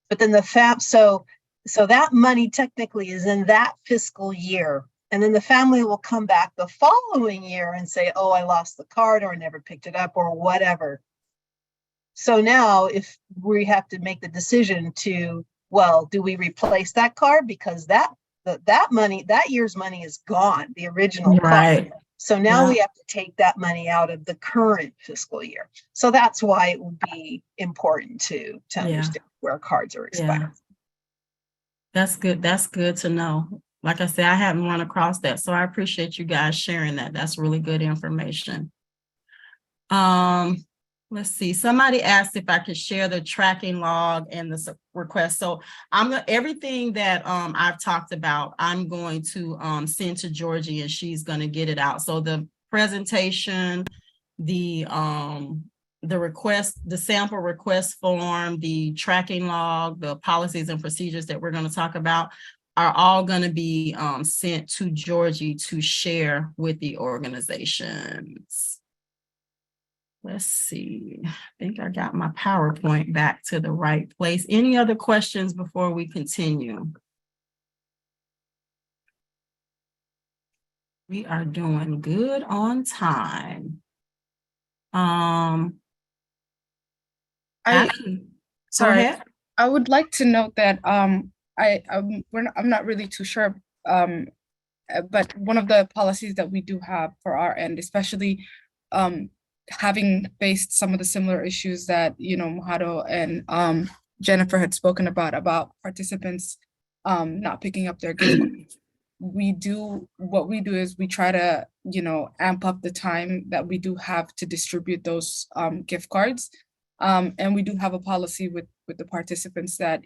But then so that money technically is in that fiscal year. And then the family will come back the following year and say, oh, I lost the card, or I never picked it up, or whatever. So now if we have to make the decision to, well, do we replace that card? Because that money, that year's money is gone, the original card. So now we have to take that money out of the current fiscal year. So that's why it would be important to understand where cards are expired. That's good. That's good to know. Like I said, I haven't run across that. So I appreciate you guys sharing that. That's really good information. Let's see. Somebody asked if I could share the tracking log and the request. So everything that I've talked about, I'm going to send to Georgie, and she's going to get it out. So the presentation, the request, the sample request form, the tracking log, the policies and procedures that we're going to talk about are all going to be sent to Georgie to share with the organizations. Let's see. I think I got my PowerPoint back to the right place. Any other questions before we continue? We are doing good on time. Sorry, I would like to note that I'm not really too sure, but one of the policies that we do have for our end, especially having faced some of the similar issues that Mojado and Jennifer had spoken about participants not picking up their gift cards. What we do is we try to amp up the time that we do have to distribute those gift cards. And we do have a policy with the participants that,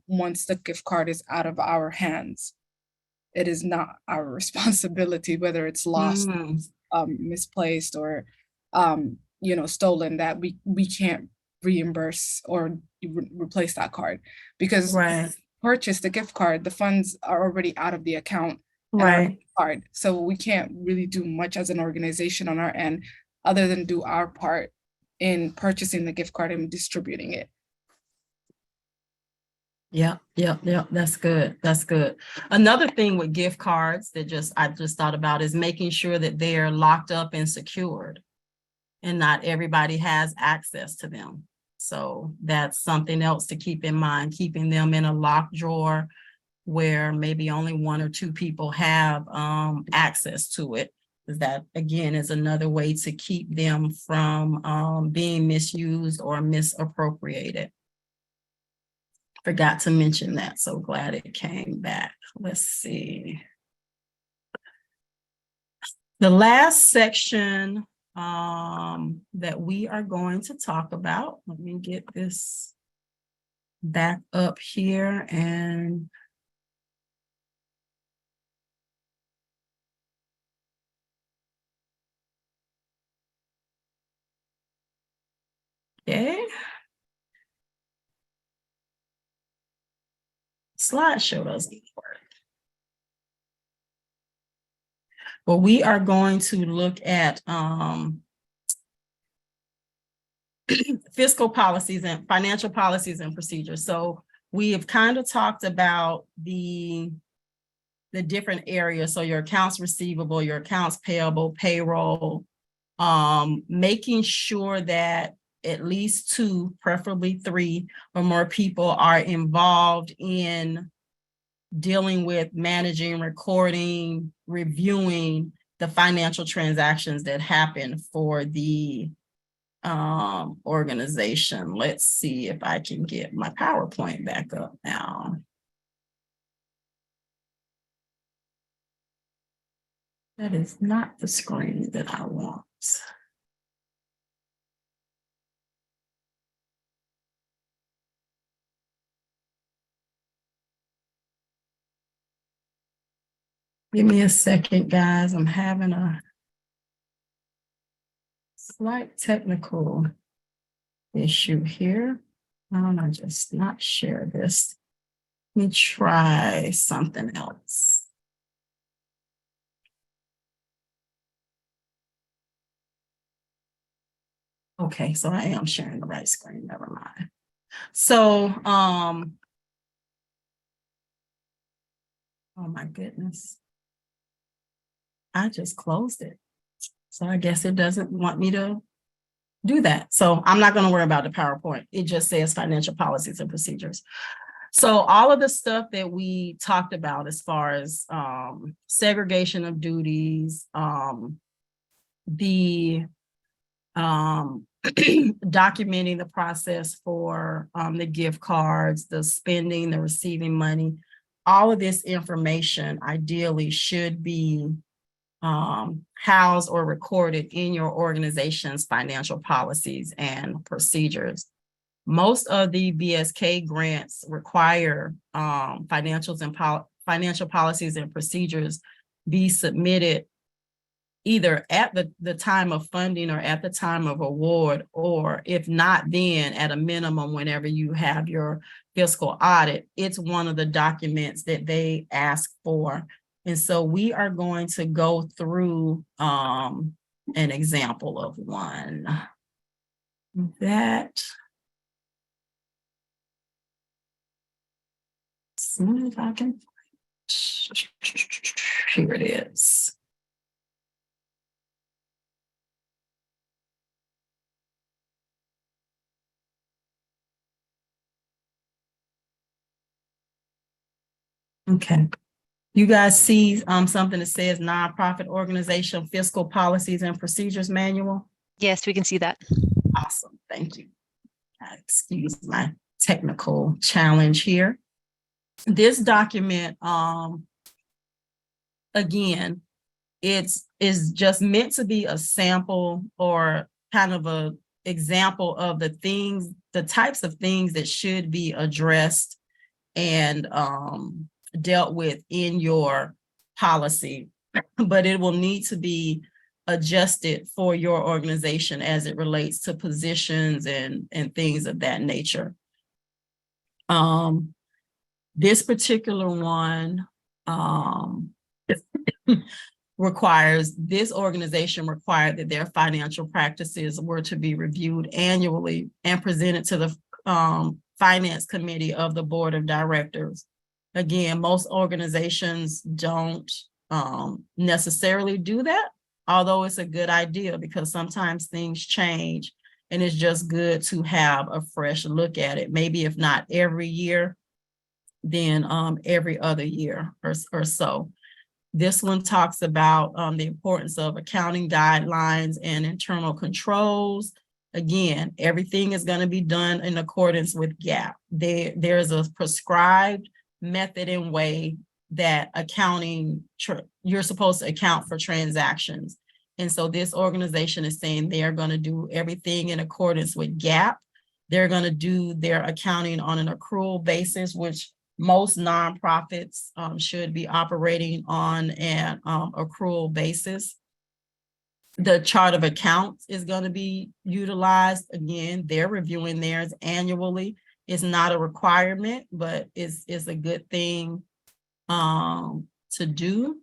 once the gift card is out of our hands, it is not our responsibility, whether it's lost, misplaced, or, stolen, that we can't reimburse or replace that card, because purchase the gift card, the funds are already out of the account card. So we can't really do much as an organization on our end other than do our part in purchasing the gift card and distributing it. Yeah. That's good. That's good. Another thing with gift cards that I just thought about is making sure that they're locked up and secured, and not everybody has access to them. So that's something else to keep in mind, keeping them in a locked drawer where maybe only one or two people have access to it. That again is another way to keep them from being misused or misappropriated. Forgot to mention that, so glad it came back. Let's see. The last section that we are going to talk about, let me get this back up here and okay. Slideshow doesn't work. But we are going to look at fiscal policies and financial policies and procedures. So we have kind of talked about the different areas. So your accounts receivable, your accounts payable, payroll, making sure that at least two, preferably three or more people are involved in dealing with managing, recording, reviewing the financial transactions that happen for the organization. Let's see if I can get my PowerPoint back up now. That is not the screen that I want. Give me a second, guys. I'm having a slight technical issue here. Why don't I just not share this? Let me try something else. Okay, so I am sharing the right screen, never mind. So, oh my goodness. I just closed it. So I guess it doesn't want me to do that. So I'm not going to worry about the PowerPoint. It just says financial policies and procedures. So all of the stuff that we talked about as far as segregation of duties, the documenting the process for the gift cards, the spending, the receiving money, all of this information ideally should be housed or recorded in your organization's financial policies and procedures. Most of the BSK grants require financial policies and procedures be submitted either at the time of funding or at the time of award, or if not then, at a minimum, whenever you have your fiscal audit, it's one of the documents that they ask for. And so we are going to go through an example of one that, see if I can, here it is. Okay. You guys see something that says nonprofit organization fiscal policies and procedures manual? Yes, we can see that. Awesome. Thank you. Excuse my technical challenge here. This document, again, is just meant to be a sample or kind of a example of the types of things that should be addressed and dealt with in your policy, but it will need to be adjusted for your organization as it relates to positions and things of that nature. This particular one this organization required that their financial practices were to be reviewed annually and presented to the finance committee of the board of directors. Again, most organizations don't necessarily do that, although it's a good idea because sometimes things change And it's just good to have a fresh look at it. Maybe if not every year, then every other year or so. This one talks about the importance of accounting guidelines and internal controls. Again, everything is going to be done in accordance with GAAP. There's a prescribed method and way that you're supposed to account for transactions. And so this organization is saying they are going to do everything in accordance with GAAP. They're going to do their accounting on an accrual basis, which most nonprofits should be operating on an accrual basis. The chart of accounts is going to be utilized. Again, they're reviewing theirs annually. It's not a requirement, but it's a good thing to do.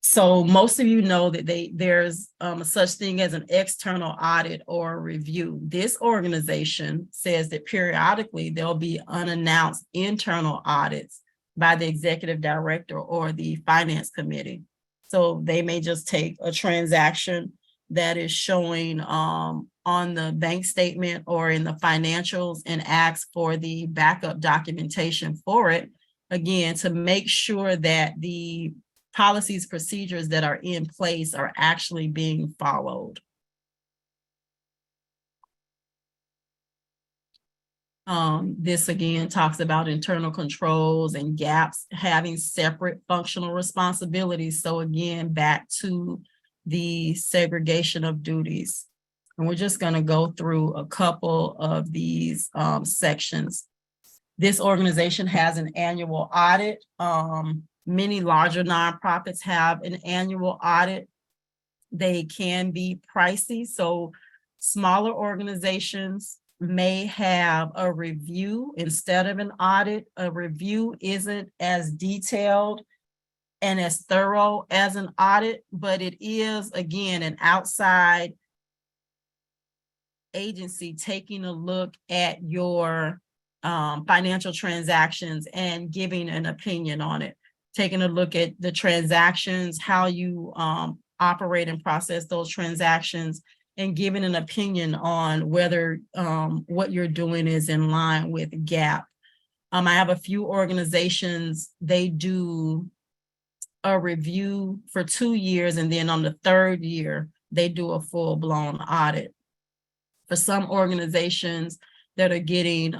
So most of you know that there's a such thing as an external audit or review. This organization says that periodically there'll be unannounced internal audits by the executive director or the finance committee. So they may just take a transaction that is showing on the bank statement or in the financials and ask for the backup documentation for it, again, to make sure that the policies, procedures that are in place are actually being followed. This again talks about internal controls and gaps having separate functional responsibilities. So again, back to the segregation of duties. And we're just going to go through a couple of these sections. This organization has an annual audit. Many larger nonprofits have an annual audit. They can be pricey. So smaller organizations may have a review instead of an audit. A review isn't as detailed and as thorough as an audit, but it is, again, an outside agency taking a look at your financial transactions and giving an opinion on it. Taking a look at the transactions, how you operate and process those transactions, and giving an opinion on whether what you're doing is in line with GAAP. I have a few organizations, they do a review for 2 years, and then on the 3rd year, they do a full-blown audit. For some organizations that are getting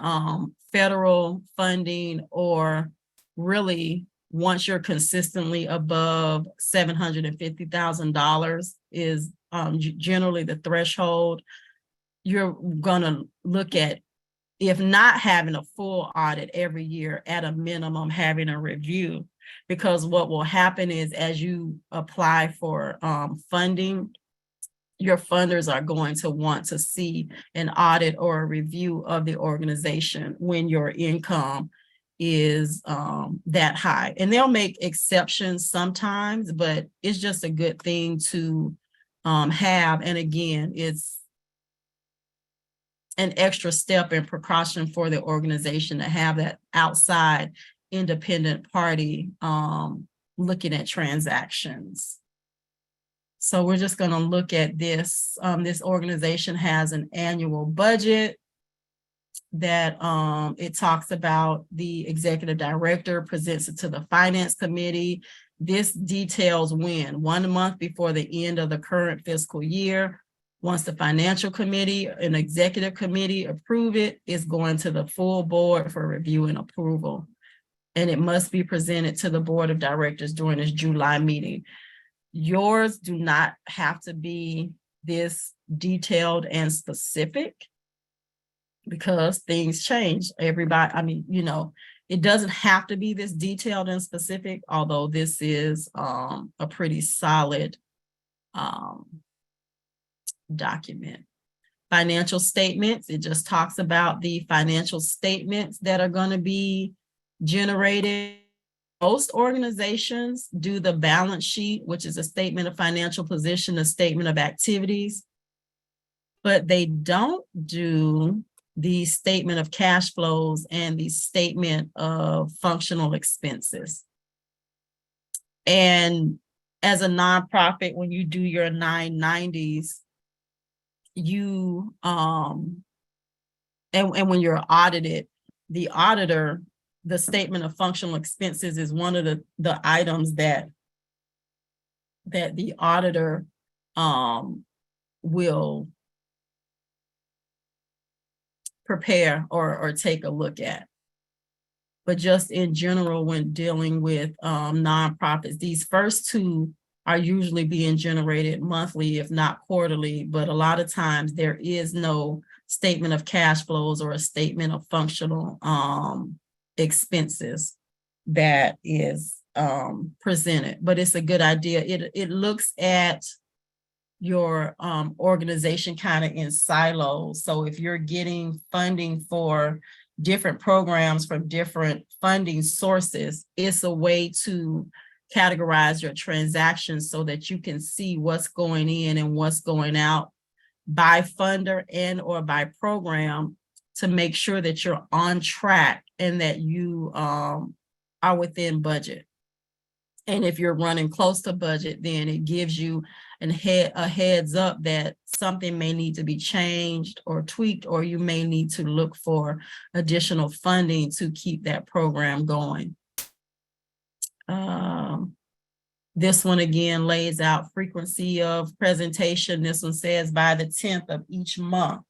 federal funding, or really once you're consistently above $750,000 is generally the threshold, you're gonna look at, if not having a full audit every year, at a minimum having a review. Because what will happen is, as you apply for funding, your funders are going to want to see an audit or a review of the organization when your income is that high. And they'll make exceptions sometimes, but it's just a good thing to have. And again, it's an extra step and precaution for the organization to have that outside independent party looking at transactions. So we're just going to look at this. This organization has an annual budget that it talks about. The executive director presents it to the finance committee. This details when, 1 month before the end of the current fiscal year. Once the financial committee and executive committee approve it, it's going to the full board for review and approval. And it must be presented to the board of directors during this July meeting. Yours do not have to be this detailed and specific, because things change. Everybody, I mean, you know, it doesn't have to be this detailed and specific, although this is a pretty solid document. Financial statements, it just talks about the financial statements that are going to be generated. Most organizations do the balance sheet, which is a statement of financial position, a statement of activities, but they don't do the statement of cash flows and the statement of functional expenses. And as a nonprofit, when you do your 990s, you, and when you're audited, the auditor, the statement of functional expenses is one of the items that the auditor will prepare or take a look at. But just in general, when dealing with nonprofits, these first two are usually being generated monthly, if not quarterly, but a lot of times there is no statement of cash flows or a statement of functional expenses that is presented. But it's a good idea. It looks at your organization kind of in silos. So if you're getting funding for different programs from different funding sources, it's a way to categorize your transactions so that you can see what's going in and what's going out by funder and or by program, to make sure that you're on track and that you are within budget. And if you're running close to budget, then it gives you a heads up that something may need to be changed or tweaked, or you may need to look for additional funding to keep that program going. This one again lays out frequency of presentation. This one says by the 10th of each month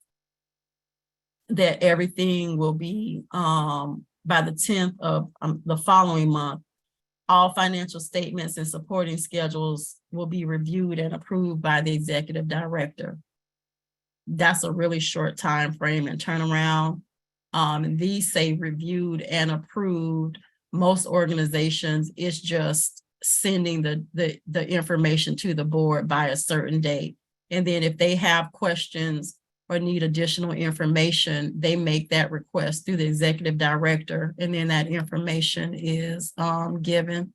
that everything will be, by the 10th of the following month, all financial statements and supporting schedules will be reviewed and approved by the executive director. That's a really short time frame and turnaround. These say reviewed and approved. Most organizations, it's just sending the information to the board by a certain date. And then if they have questions or need additional information, they make that request through the executive director, and then that information is given.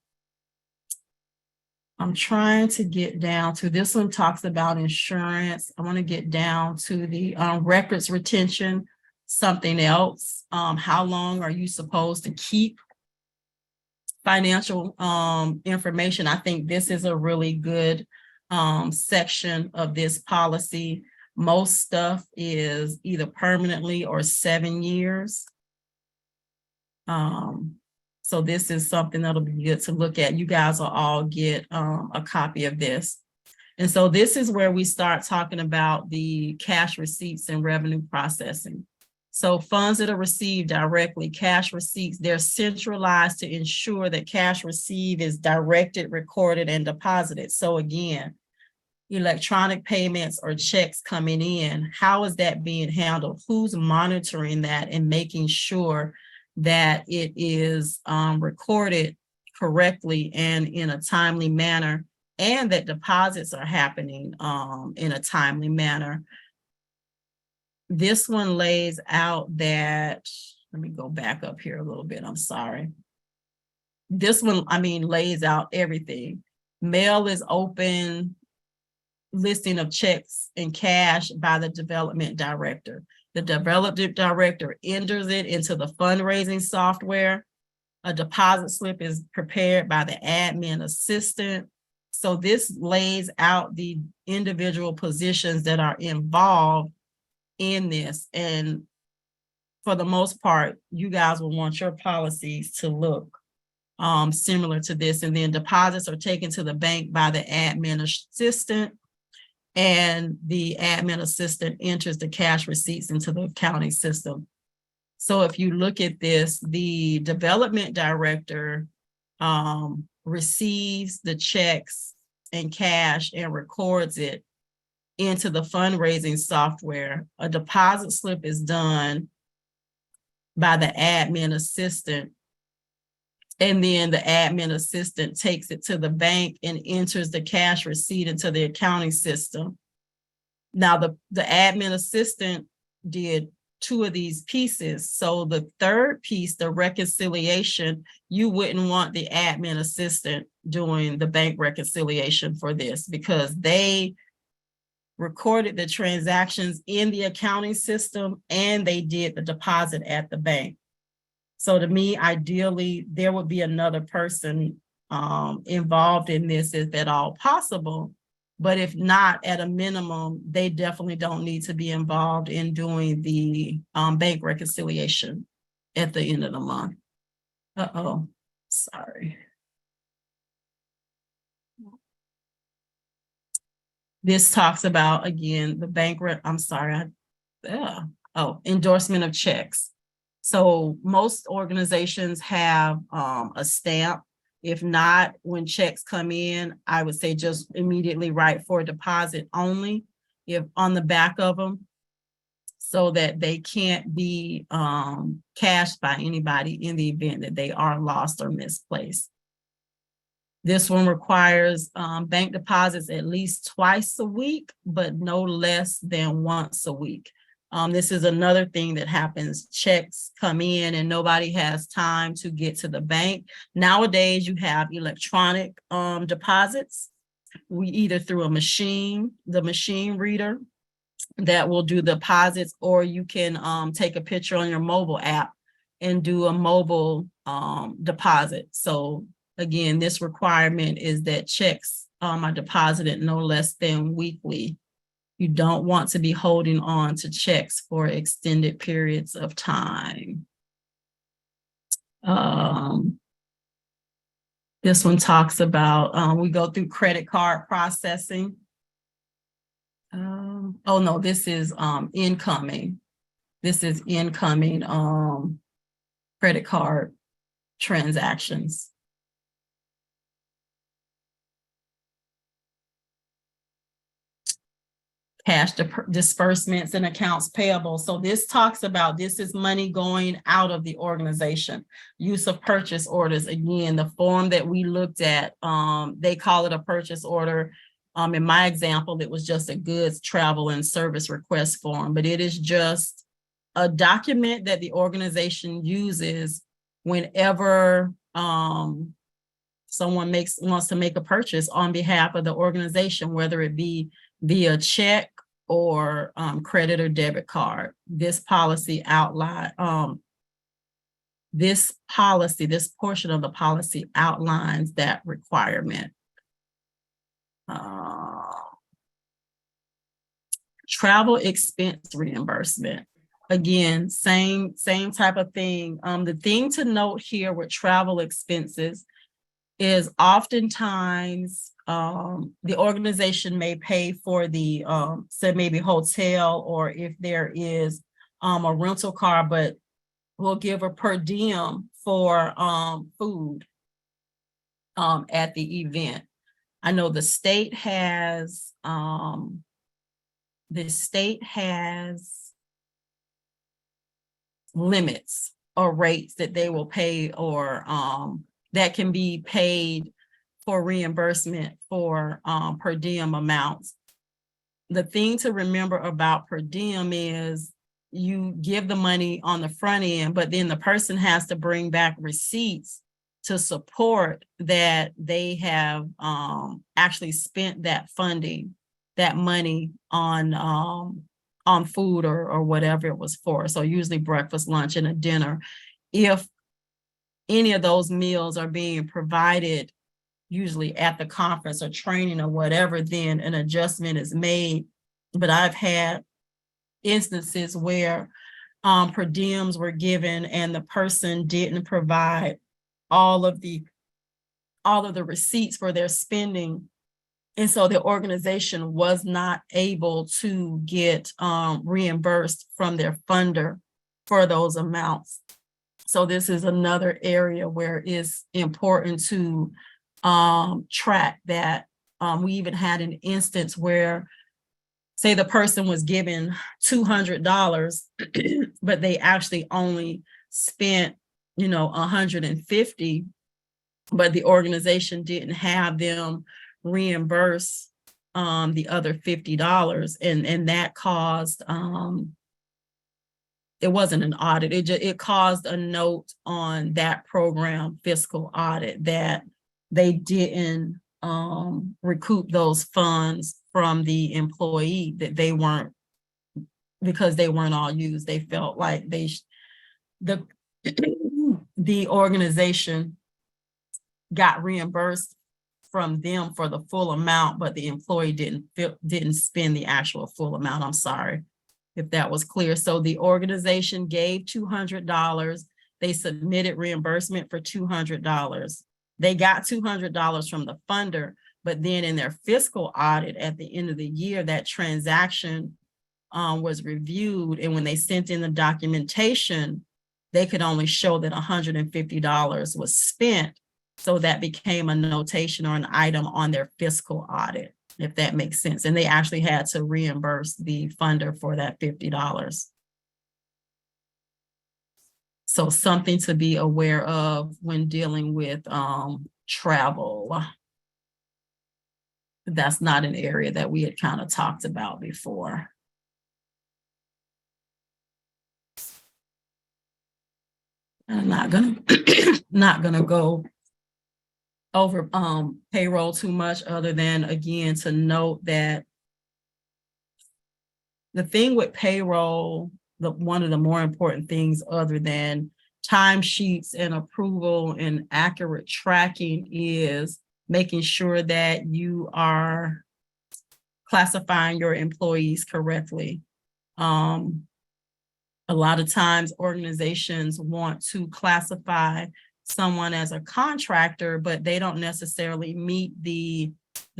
I'm trying to get down to, this one talks about insurance. I want to get down to the records retention, something else. How long are you supposed to keep financial information? I think this is a really good section of this policy. Most stuff is either permanently or 7 years. So this is something that'll be good to look at. You guys will all get a copy of this. And so this is where we start talking about the cash receipts and revenue processing. So funds that are received directly, cash receipts, they're centralized to ensure that cash received is directed, recorded, and deposited. So again, electronic payments or checks coming in, how is that being handled? Who's monitoring that and making sure that it is recorded correctly and in a timely manner, and that deposits are happening in a timely manner? This one lays out that, let me go back up here a little bit, I'm sorry. This one, lays out everything. Mail is open, listing of checks and cash by the development director. The development director enters it into the fundraising software. A deposit slip is prepared by the admin assistant. So this lays out the individual positions that are involved in this. And for the most part, you guys will want your policies to look similar to this. And then deposits are taken to the bank by the admin assistant, and the admin assistant enters the cash receipts into the accounting system. So if you look at this, the development director receives the checks and cash and records it into the fundraising software. A deposit slip is done by the admin assistant, and then the admin assistant takes it to the bank and enters the cash receipt into the accounting system. Now, the admin assistant did 2 of these pieces. So the third piece, the reconciliation, you wouldn't want the admin assistant doing the bank reconciliation for this, because they recorded the transactions in the accounting system and they did the deposit at the bank. So to me, ideally, there would be another person involved in this, if at all possible. But if not, at a minimum, they definitely don't need to be involved in doing the bank reconciliation at the end of the month. Uh-oh, sorry. This talks about, again, the endorsement of checks. So most organizations have a stamp. If not, when checks come in, I would say just immediately write for deposit only if on the back of them, so that they can't be cashed by anybody in the event that they are lost or misplaced. This one requires bank deposits at least twice a week, but no less than once a week. This is another thing that happens. Checks come in and nobody has time to get to the bank. Nowadays, you have electronic deposits. We either through a machine, the machine reader that will do the deposits, or you can take a picture on your mobile app and do a mobile deposit. So again, this requirement is that checks are deposited no less than weekly. You don't want to be holding on to checks for extended periods of time. This one talks about, we go through credit card processing. Oh no, this is incoming. This is incoming credit card transactions. Cash disbursements and accounts payable. So this talks about, this is money going out of the organization. Use of purchase orders. Again, the form that we looked at, they call it a purchase order. In my example, it was just a goods, travel, and service request form, but it is just a document that the organization uses whenever someone wants to make a purchase on behalf of the organization, whether it be via check or credit or debit card. This policy outline, this portion of the policy outlines that requirement. Travel expense reimbursement. Again, same type of thing. The thing to note here with travel expenses is oftentimes the organization may pay for the say maybe hotel, or if there is a rental car, but we'll give a per diem for food at the event. I know the state has limits or rates that they will pay, or that can be paid for reimbursement for per diem amounts. The thing to remember about per diem is you give the money on the front end, but then the person has to bring back receipts to support that they have actually spent that funding, that money on food or whatever it was for. So usually breakfast, lunch, and a dinner. If any of those meals are being provided usually at the conference or training or whatever, then an adjustment is made. But I've had instances where per diems were given and the person didn't provide all of the receipts for their spending. And so the organization was not able to get reimbursed from their funder for those amounts. So this is another area where it's important to track that. We even had an instance where, say the person was given $200, but they actually only spent, $150, but the organization didn't have them reimburse the other $50, and that caused it wasn't an audit, it caused a note on that program fiscal audit that they didn't recoup those funds from the employee, that they weren't, because they weren't all used. They felt like the organization got reimbursed from them for the full amount, but the employee didn't spend the actual full amount. I'm sorry if that was clear. So the organization gave $200. They submitted reimbursement for $200. They got $200 from the funder, but then in their fiscal audit at the end of the year, that transaction was reviewed. And when they sent in the documentation, they could only show that $150 was spent. So that became a notation or an item on their fiscal audit, if that makes sense. And they actually had to reimburse the funder for that $50. So something to be aware of when dealing with travel. That's not an area that we had kind of talked about before. I'm not gonna go over payroll too much, other than, again, to note that the thing with payroll, one of the more important things other than timesheets and approval and accurate tracking is making sure that you are classifying your employees correctly. A lot of times organizations want to classify someone as a contractor, but they don't necessarily meet the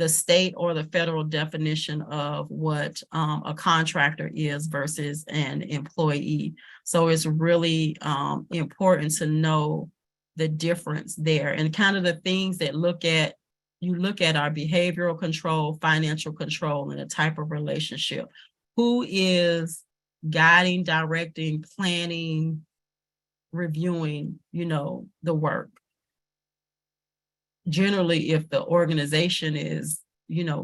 state or the federal definition of what a contractor is versus an employee. So it's really important to know the difference there, and kind of the things that you look at our behavioral control, financial control, and the type of relationship. Who is guiding, directing, planning, reviewing, the work? Generally, if the organization is,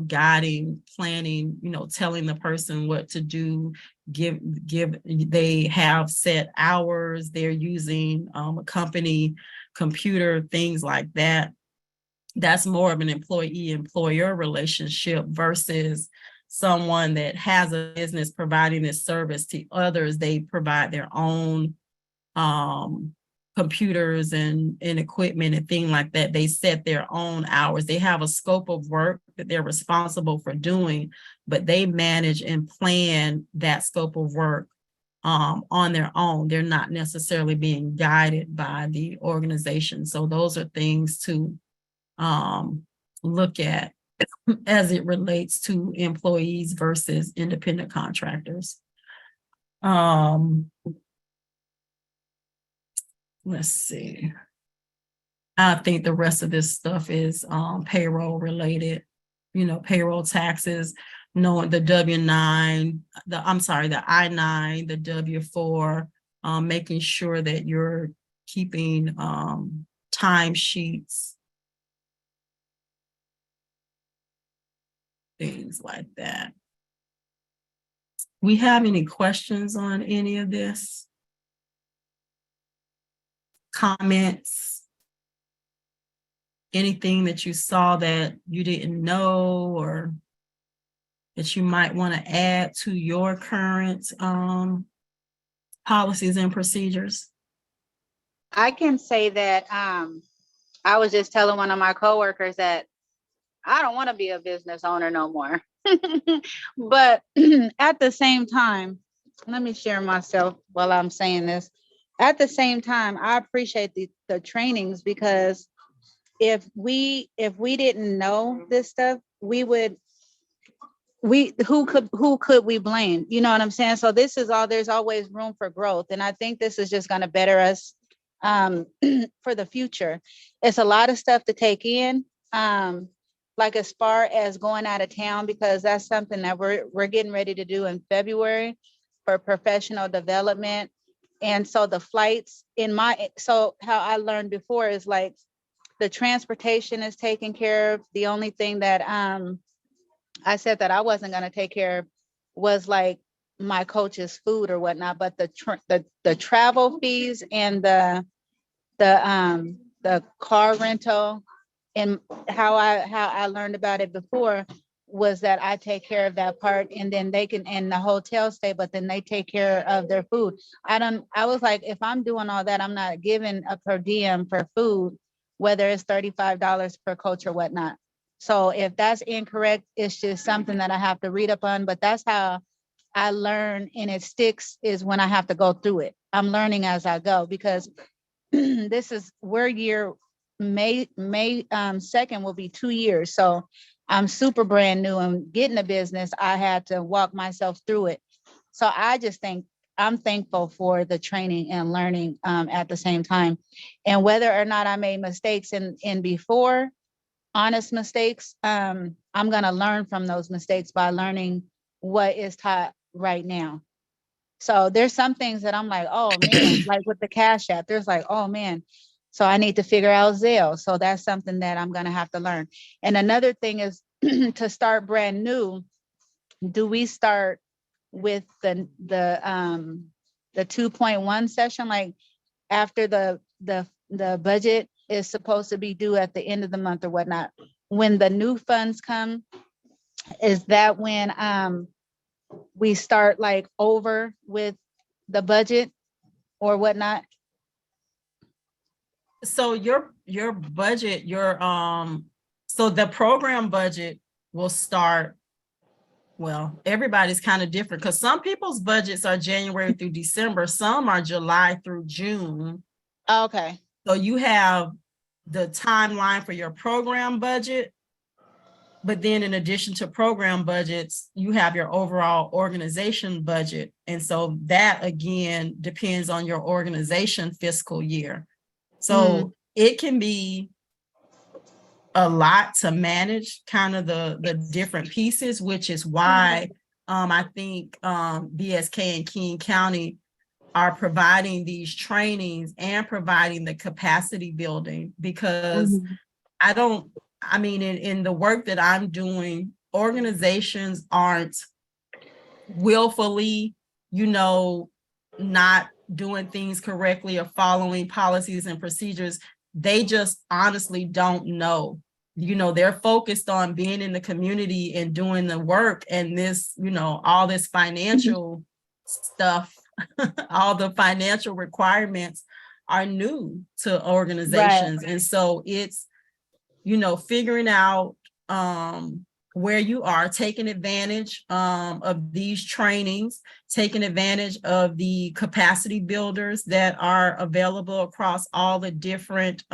guiding, planning, telling the person what to do, they have set hours, they're using a company computer, things like that. That's more of an employee-employer relationship versus someone that has a business providing this service to others. They provide their own computers and equipment and things like that. They set their own hours. They have a scope of work that they're responsible for doing, but they manage and plan that scope of work on their own. They're not necessarily being guided by the organization. So those are things to look at as it relates to employees versus independent contractors. Let's see. I think the rest of this stuff is payroll related, payroll taxes, knowing the W-9, the I-9, the W-4, making sure that you're keeping time sheets, things like that. We have any questions on any of this? Comments? Anything that you saw that you didn't know or that you might want to add to your current policies and procedures? I can say that I was just telling one of my coworkers that I don't want to be a business owner no more. But at the same time, let me share myself while I'm saying this. At the same time, I appreciate the trainings, because if we didn't know this stuff, who could we blame? You know what I'm saying? So there's always room for growth. And I think this is just going to better us for the future. It's a lot of stuff to take in. Like as far as going out of town, because that's something that we're getting ready to do in February for professional development. And so the flights so how I learned before is like the transportation is taken care of. The only thing that I said that I wasn't going to take care of was like my coach's food or whatnot, but the travel fees and the car rental, and how I learned about it before was that I take care of that part, and then they can, and the hotel stay, but then they take care of their food. I was like, if I'm doing all that, I'm not giving a per diem for food, whether it's $35 per coach or whatnot. So if that's incorrect, it's just something that I have to read up on, but that's how I learn and it sticks is when I have to go through it. I'm learning as I go because we're year May 2nd will be 2 years. So I'm super brand new and getting a business. I had to walk myself through it. So I just think I'm thankful for the training and learning at the same time. And whether or not I made mistakes in before, honest mistakes, I'm gonna learn from those mistakes by learning what is taught right now. So there's some things that I'm like, oh man, like with the Cash App, there's like, oh man. So I need to figure out Zelle. So that's something that I'm gonna have to learn. And another thing is to start brand new, do we start with the 2.1 session, like after the budget is supposed to be due at the end of the month or whatnot? When the new funds come, is that when we start like over with the budget or whatnot? So your budget, so the program budget will start, well, everybody's kind of different because some people's budgets are January through December, some are July through June. Okay. So you have the timeline for your program budget, but then in addition to program budgets, you have your overall organization budget. And so that again depends on your organization fiscal year. So it can be a lot to manage kind of the different pieces, which is why I think BSK and King County are providing these trainings and providing the capacity building, because I mean, in the work that I'm doing, organizations aren't willfully, not doing things correctly or following policies and procedures. They just honestly don't know. They're focused on being in the community and doing the work, and this, all this financial stuff, all the financial requirements are new to organizations. Right. And so it's, figuring out where you are, taking advantage of these trainings, taking advantage of the capacity builders that are available across all the different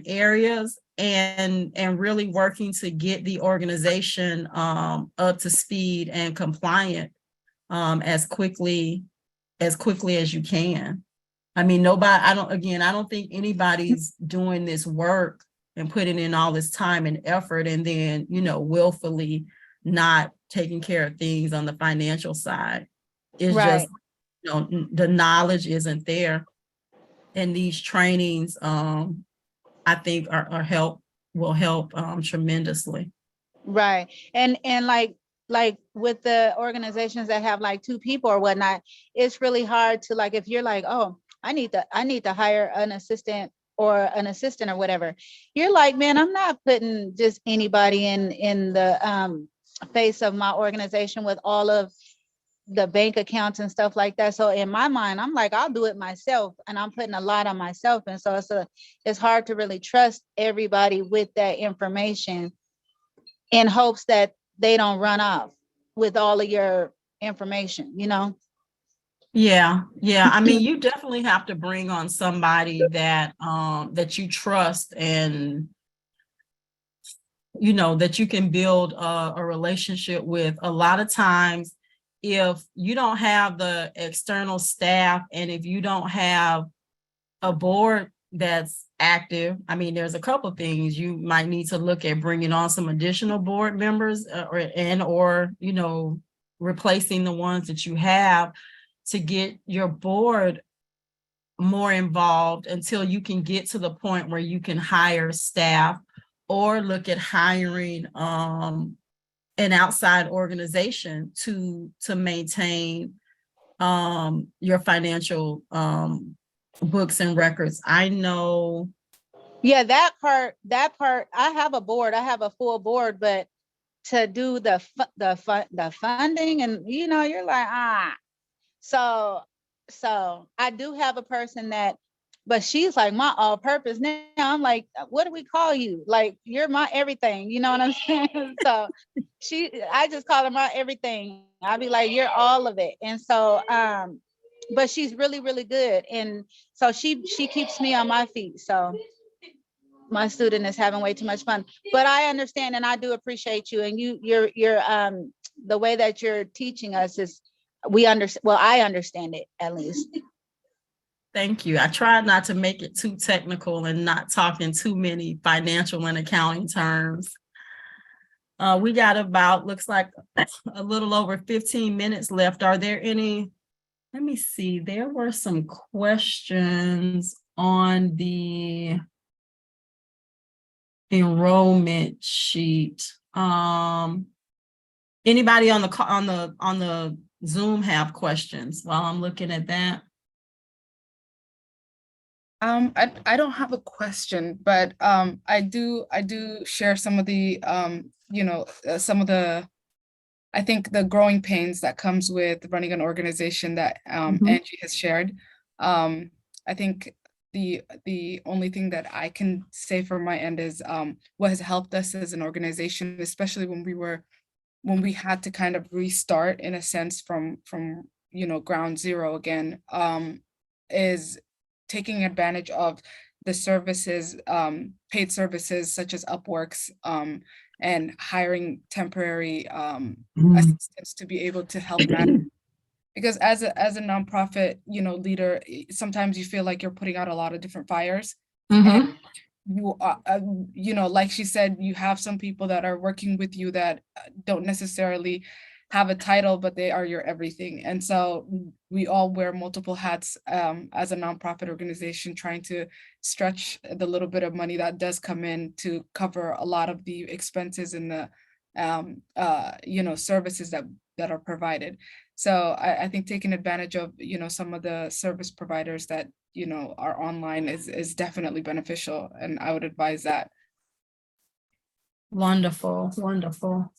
areas, and really working to get the organization up to speed and compliant as quickly as you can. I mean, I don't think anybody's doing this work and putting in all this time and effort and then, willfully not taking care of things on the financial side. It's just, the knowledge isn't there. And these trainings, I think will help tremendously. Right. And like with the organizations that have like 2 people or whatnot, it's really hard to, like, if you're like, oh, I need to hire an assistant or whatever. You're like, man, I'm not putting just anybody in the face of my organization with all of the bank accounts and stuff like that. So in my mind, I'm like, I'll do it myself, and I'm putting a lot on myself. And so it's hard to really trust everybody with that information in hopes that they don't run off with all of your information, Yeah. I mean, you definitely have to bring on somebody that that you trust, and that you can build a relationship with. A lot of times, if you don't have the external staff, and if you don't have a board that's active, I mean, there's a couple of things you might need to look at: bringing on some additional board members, or replacing the ones that you have, to get your board more involved until you can get to the point where you can hire staff, or look at hiring an outside organization to maintain your financial books and records. I know. Yeah, that part, I have a board, I have a full board, but to do the funding, and you're like, so I do have a person that but she's like my all purpose now. I'm like, what do we call you? Like, you're my everything. You know what I'm saying? So I just call her my everything. I'll be like, you're all of it. And so, but she's really, really good. And so she keeps me on my feet. So my student is having way too much fun, but I understand and I do appreciate you. And you're the way that you're teaching us is I understand it at least. Thank you. I tried not to make it too technical and not talking too many financial and accounting terms. We got about, looks like a little over 15 minutes left. Are there any, let me see, there were some questions on the enrollment sheet. Anybody on the Zoom have questions while I'm looking at that? I don't have a question, but I do share some of the some of the, I think, the growing pains that comes with running an organization that Angie has shared. I think the only thing that I can say from my end is what has helped us as an organization, especially when we had to kind of restart in a sense from ground zero again, is taking advantage of the services, paid services such as Upworks, and hiring temporary assistants to be able to help manage. Because as a nonprofit, leader, sometimes you feel like you're putting out a lot of different fires. And you are, like she said, you have some people that are working with you that don't necessarily have a title, but they are your everything. And so we all wear multiple hats as a nonprofit organization, trying to stretch the little bit of money that does come in to cover a lot of the expenses and the services that are provided. So I think taking advantage of some of the service providers that are online is definitely beneficial, and I would advise that. Wonderful, wonderful.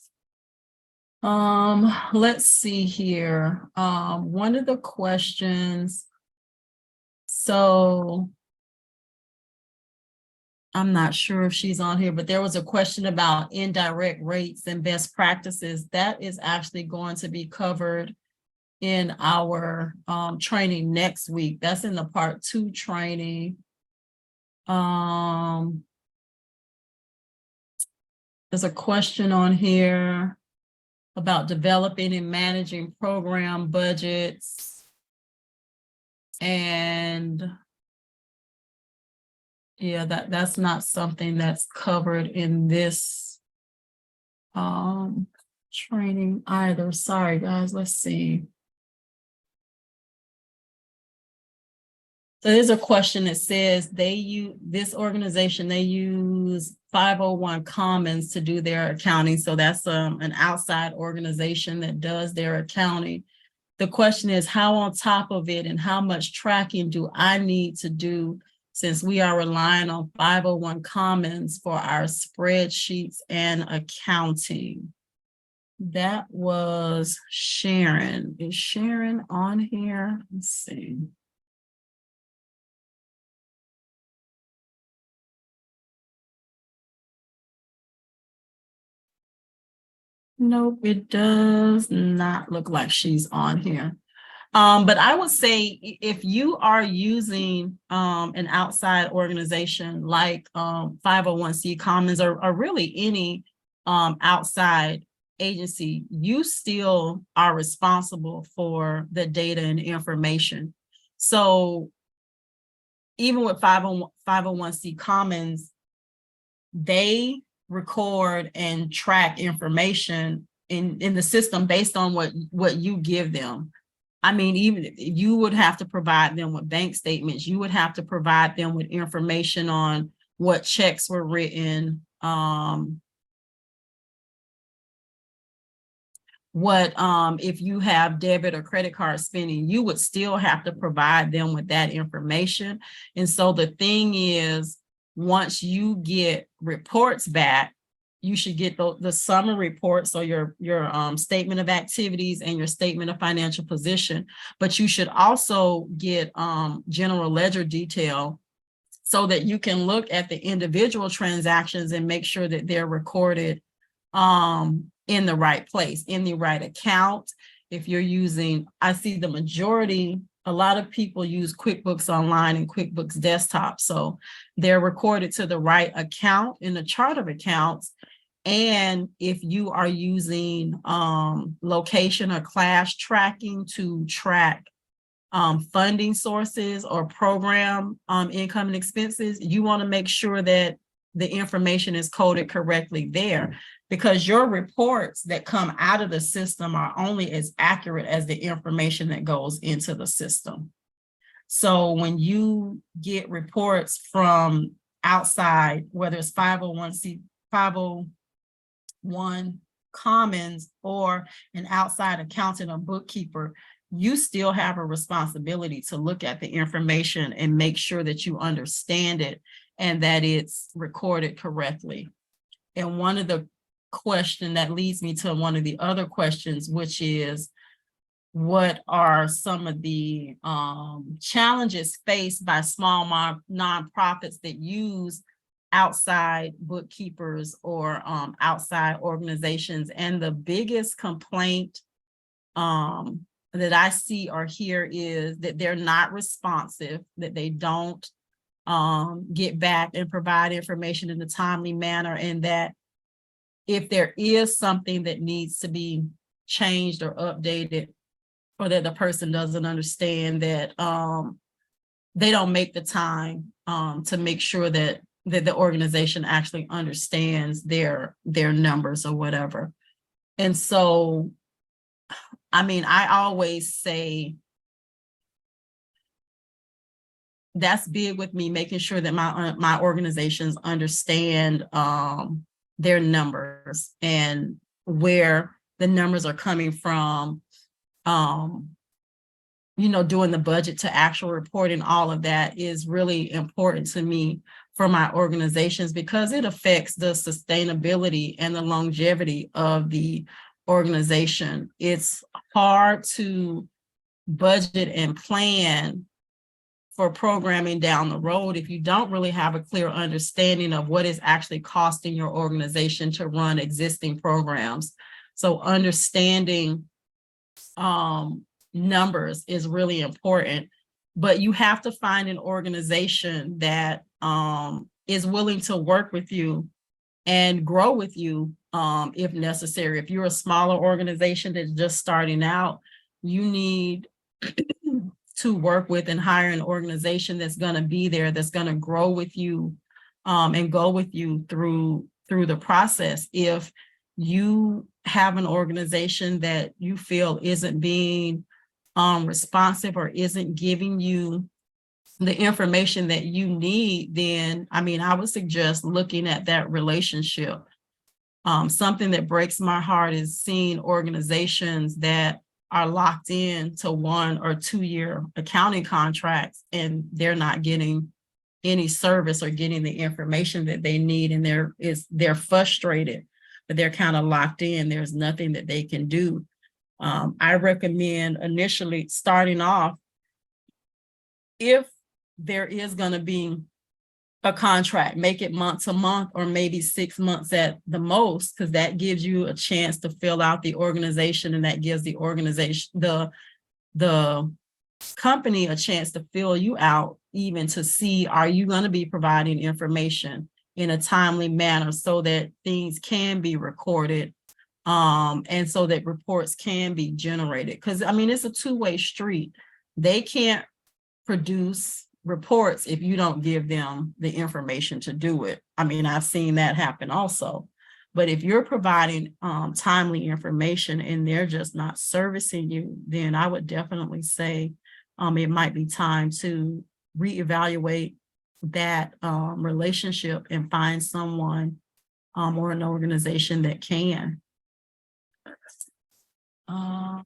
Let's see here. One of the questions, so I'm not sure if she's on here, but there was a question about indirect rates and best practices. That is actually going to be covered in our training next week. That's in the part 2 training. There's a question on here about developing and managing program budgets. And yeah, that's not something that's covered in this training either. Sorry, guys, let's see. So there's a question that says this organization, they use 501 Commons to do their accounting. So that's an outside organization that does their accounting. The question is, how on top of it and how much tracking do I need to do since we are relying on 501 Commons for our spreadsheets and accounting? That was Sharon. Is Sharon on here? Let's see. Nope, it does not look like she's on here. But I would say if you are using an outside organization like 501c Commons or really any outside agency, you still are responsible for the data and information. So even with 501c Commons, they record and track information in the system based on what you give them. I mean, even you would have to provide them with bank statements. You would have to provide them with information on what checks were written, if you have debit or credit card spending, you would still have to provide them with that information. And so the thing is, once you get reports back, you should get the summary report, so your statement of activities and your statement of financial position. But you should also get general ledger detail, so that you can look at the individual transactions and make sure that they're recorded in the right place, in the right account. If you're using, I see the majority, a lot of people use QuickBooks Online and QuickBooks Desktop. So they're recorded to the right account in the chart of accounts. And if you are using location or class tracking to track funding sources or program income and expenses, you want to make sure that the information is coded correctly there, because your reports that come out of the system are only as accurate as the information that goes into the system. So when you get reports from outside, whether it's 501 Commons or an outside accountant or bookkeeper, you still have a responsibility to look at the information and make sure that you understand it and that it's recorded correctly. And one of the question that leads me to one of the other questions, which is, what are some of the challenges faced by small nonprofits that use outside bookkeepers or outside organizations? And the biggest complaint that I see or hear is that they're not responsive, that they don't get back and provide information in a timely manner, and that if there is something that needs to be changed or updated, or that the person doesn't understand, that they don't make the time to make sure that the organization actually understands their numbers or whatever. And so, I mean, I always say that's big with me, making sure that my organizations understand their numbers and where the numbers are coming from. You know, doing the budget to actual reporting, all of that is really important to me for my organizations, because it affects the sustainability and the longevity of the organization. It's hard to budget and plan for programming down the road if you don't really have a clear understanding of what is actually costing your organization to run existing programs. So understanding numbers is really important, but you have to find an organization that is willing to work with you and grow with you if necessary. If you're a smaller organization that's just starting out, you need to work with and hire an organization that's going to be there, that's going to grow with you and go with you through the process. If you have an organization that you feel isn't being responsive or isn't giving you the information that you need, then I mean, I would suggest looking at that relationship. Something that breaks my heart is seeing organizations that are locked in to 1 or 2 year accounting contracts, and they're not getting any service or getting the information that they need, and they're frustrated, but they're kind of locked in. There's nothing that they can do. I recommend initially starting off, if there is going to be a contract, make it month to month or maybe 6 months at the most, because that gives you a chance to fill out the organization, and that gives the organization, the company, a chance to fill you out, even to see, are you going to be providing information in a timely manner so that things can be recorded and so that reports can be generated. Because I mean, it's a two-way street. They can't produce reports if you don't give them the information to do it. I mean, I've seen that happen also. But if you're providing timely information and they're just not servicing you, then I would definitely say it might be time to reevaluate that relationship and find someone or an organization that can. I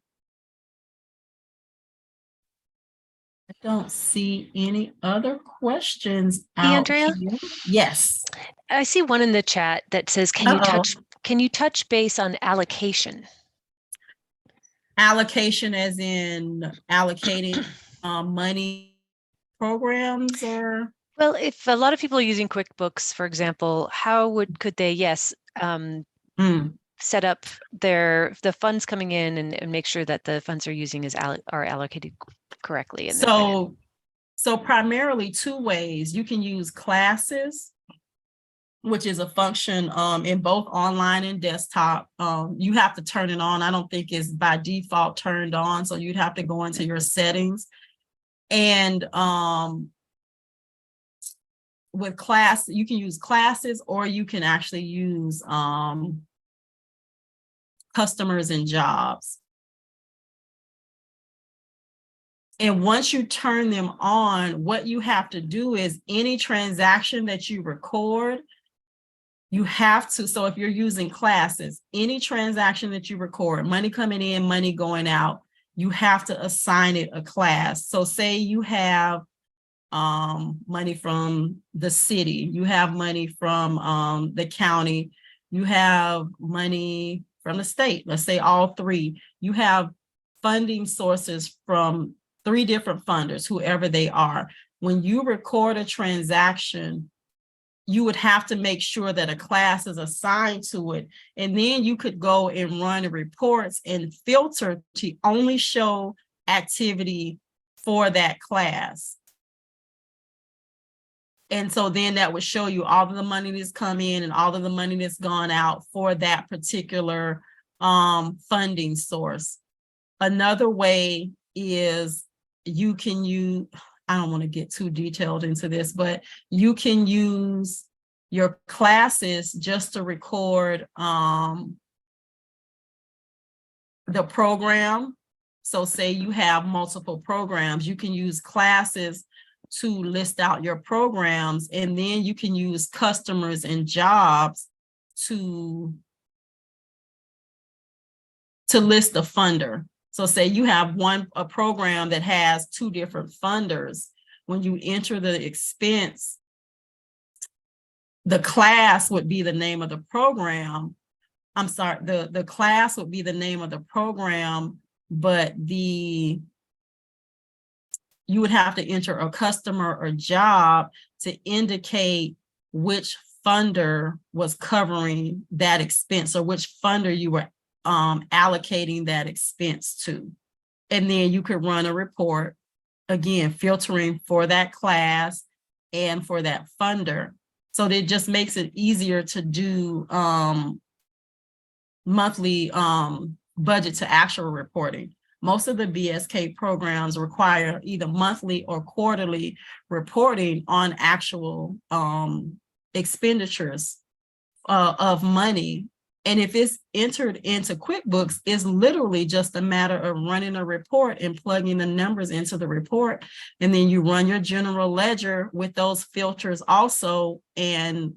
don't see any other questions out Andrea? here. Yes. I see one in the chat that says, can you touch base on allocation? Allocation as in allocating money programs or? Well, if a lot of people are using QuickBooks, for example, how could they, yes, set up the funds coming in and make sure that the funds are using are allocated correctly in So primarily two ways. You can use classes, which is a function in both online and desktop. You have to turn it on. I don't think it's by default turned on, so you'd have to go into your settings. And with class, you can use classes, or you can actually use customers and jobs. And once you turn them on, what you have to do is any transaction that you record, you have to, so if you're using classes, any transaction that you record, money coming in, money going out, you have to assign it a class. So say you have money from the city, you have money from the county, you have money from the state, let's say all three. You have funding sources from 3 different funders, whoever they are. When you record a transaction, you would have to make sure that a class is assigned to it. And then you could go and run reports and filter to only show activity for that class. And so then that would show you all of the money that's come in and all of the money that's gone out for that particular funding source. Another way is you can use, I don't want to get too detailed into this, but you can use your classes just to record the program. So say you have multiple programs, you can use classes to list out your programs, and then you can use customers and jobs to list the funder. So say you have a program that has 2 different funders. When you enter the expense, the class would be the name of the program. I'm sorry, the class would be the name of the program, but you would have to enter a customer or job to indicate which funder was covering that expense, or which funder you were allocating that expense to. And then you could run a report, again, filtering for that class and for that funder. So that just makes it easier to do monthly budget to actual reporting. Most of the BSK programs require either monthly or quarterly reporting on actual expenditures of money. And if it's entered into QuickBooks, it's literally just a matter of running a report and plugging the numbers into the report. And then you run your general ledger with those filters also. And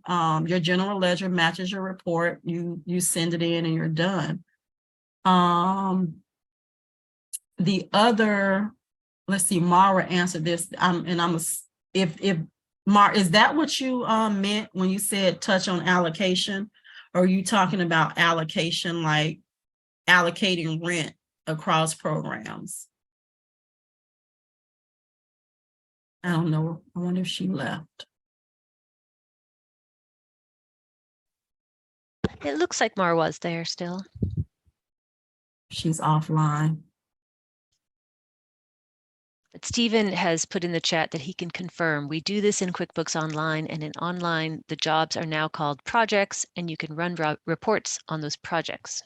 your general ledger matches your report. You send it in and you're done. The other, let's see, Mara answered this. If Mara, is that what you meant when you said touch on allocation? Or are you talking about allocation, like allocating rent across programs? I don't know. I wonder if she left. It looks like Mar was there still. She's offline. But Stephen has put in the chat that he can confirm we do this in QuickBooks Online, and in Online, the jobs are now called projects, and you can run reports on those projects.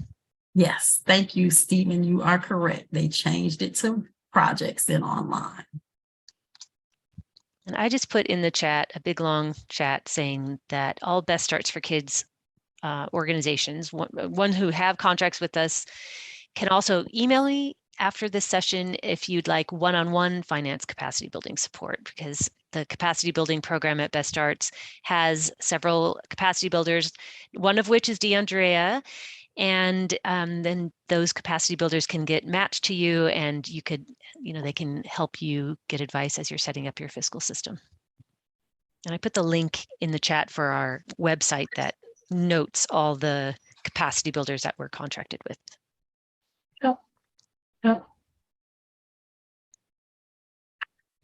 Yes, thank you, Stephen. You are correct. They changed it to projects in Online. And I just put in the chat, a big long chat, saying that all Best Starts for Kids organizations, one who have contracts with us, can also email me after this session if you'd like one-on-one finance capacity building support, because the capacity building program at Best Starts has several capacity builders, one of which is DeAndrea. And then those capacity builders can get matched to you, and you could, they can help you get advice as you're setting up your fiscal system. And I put the link in the chat for our website that notes all the capacity builders that we're contracted with.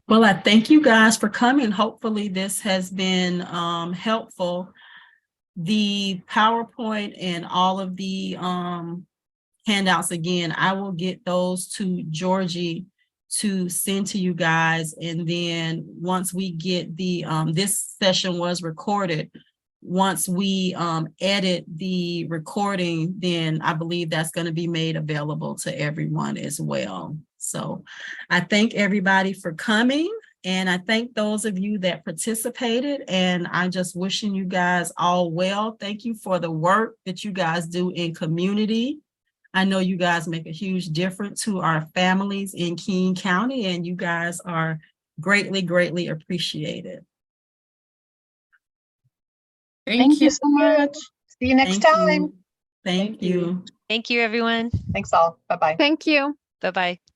Well, I thank you guys for coming. Hopefully this has been helpful. The PowerPoint and all of the handouts, again, I will get those to Georgie to send to you guys. And then once we get the, this session was recorded, once we edit the recording, then I believe that's going to be made available to everyone as well. So I thank everybody for coming. And I thank those of you that participated, and I just wishing you guys all well. Thank you for the work that you guys do in community. I know you guys make a huge difference to our families in King County, and you guys are greatly, greatly appreciated. Thank you so much. See you next Thank time. you. Thank you. Thank you, everyone. Thanks all. Bye-bye. Thank you. Bye-bye.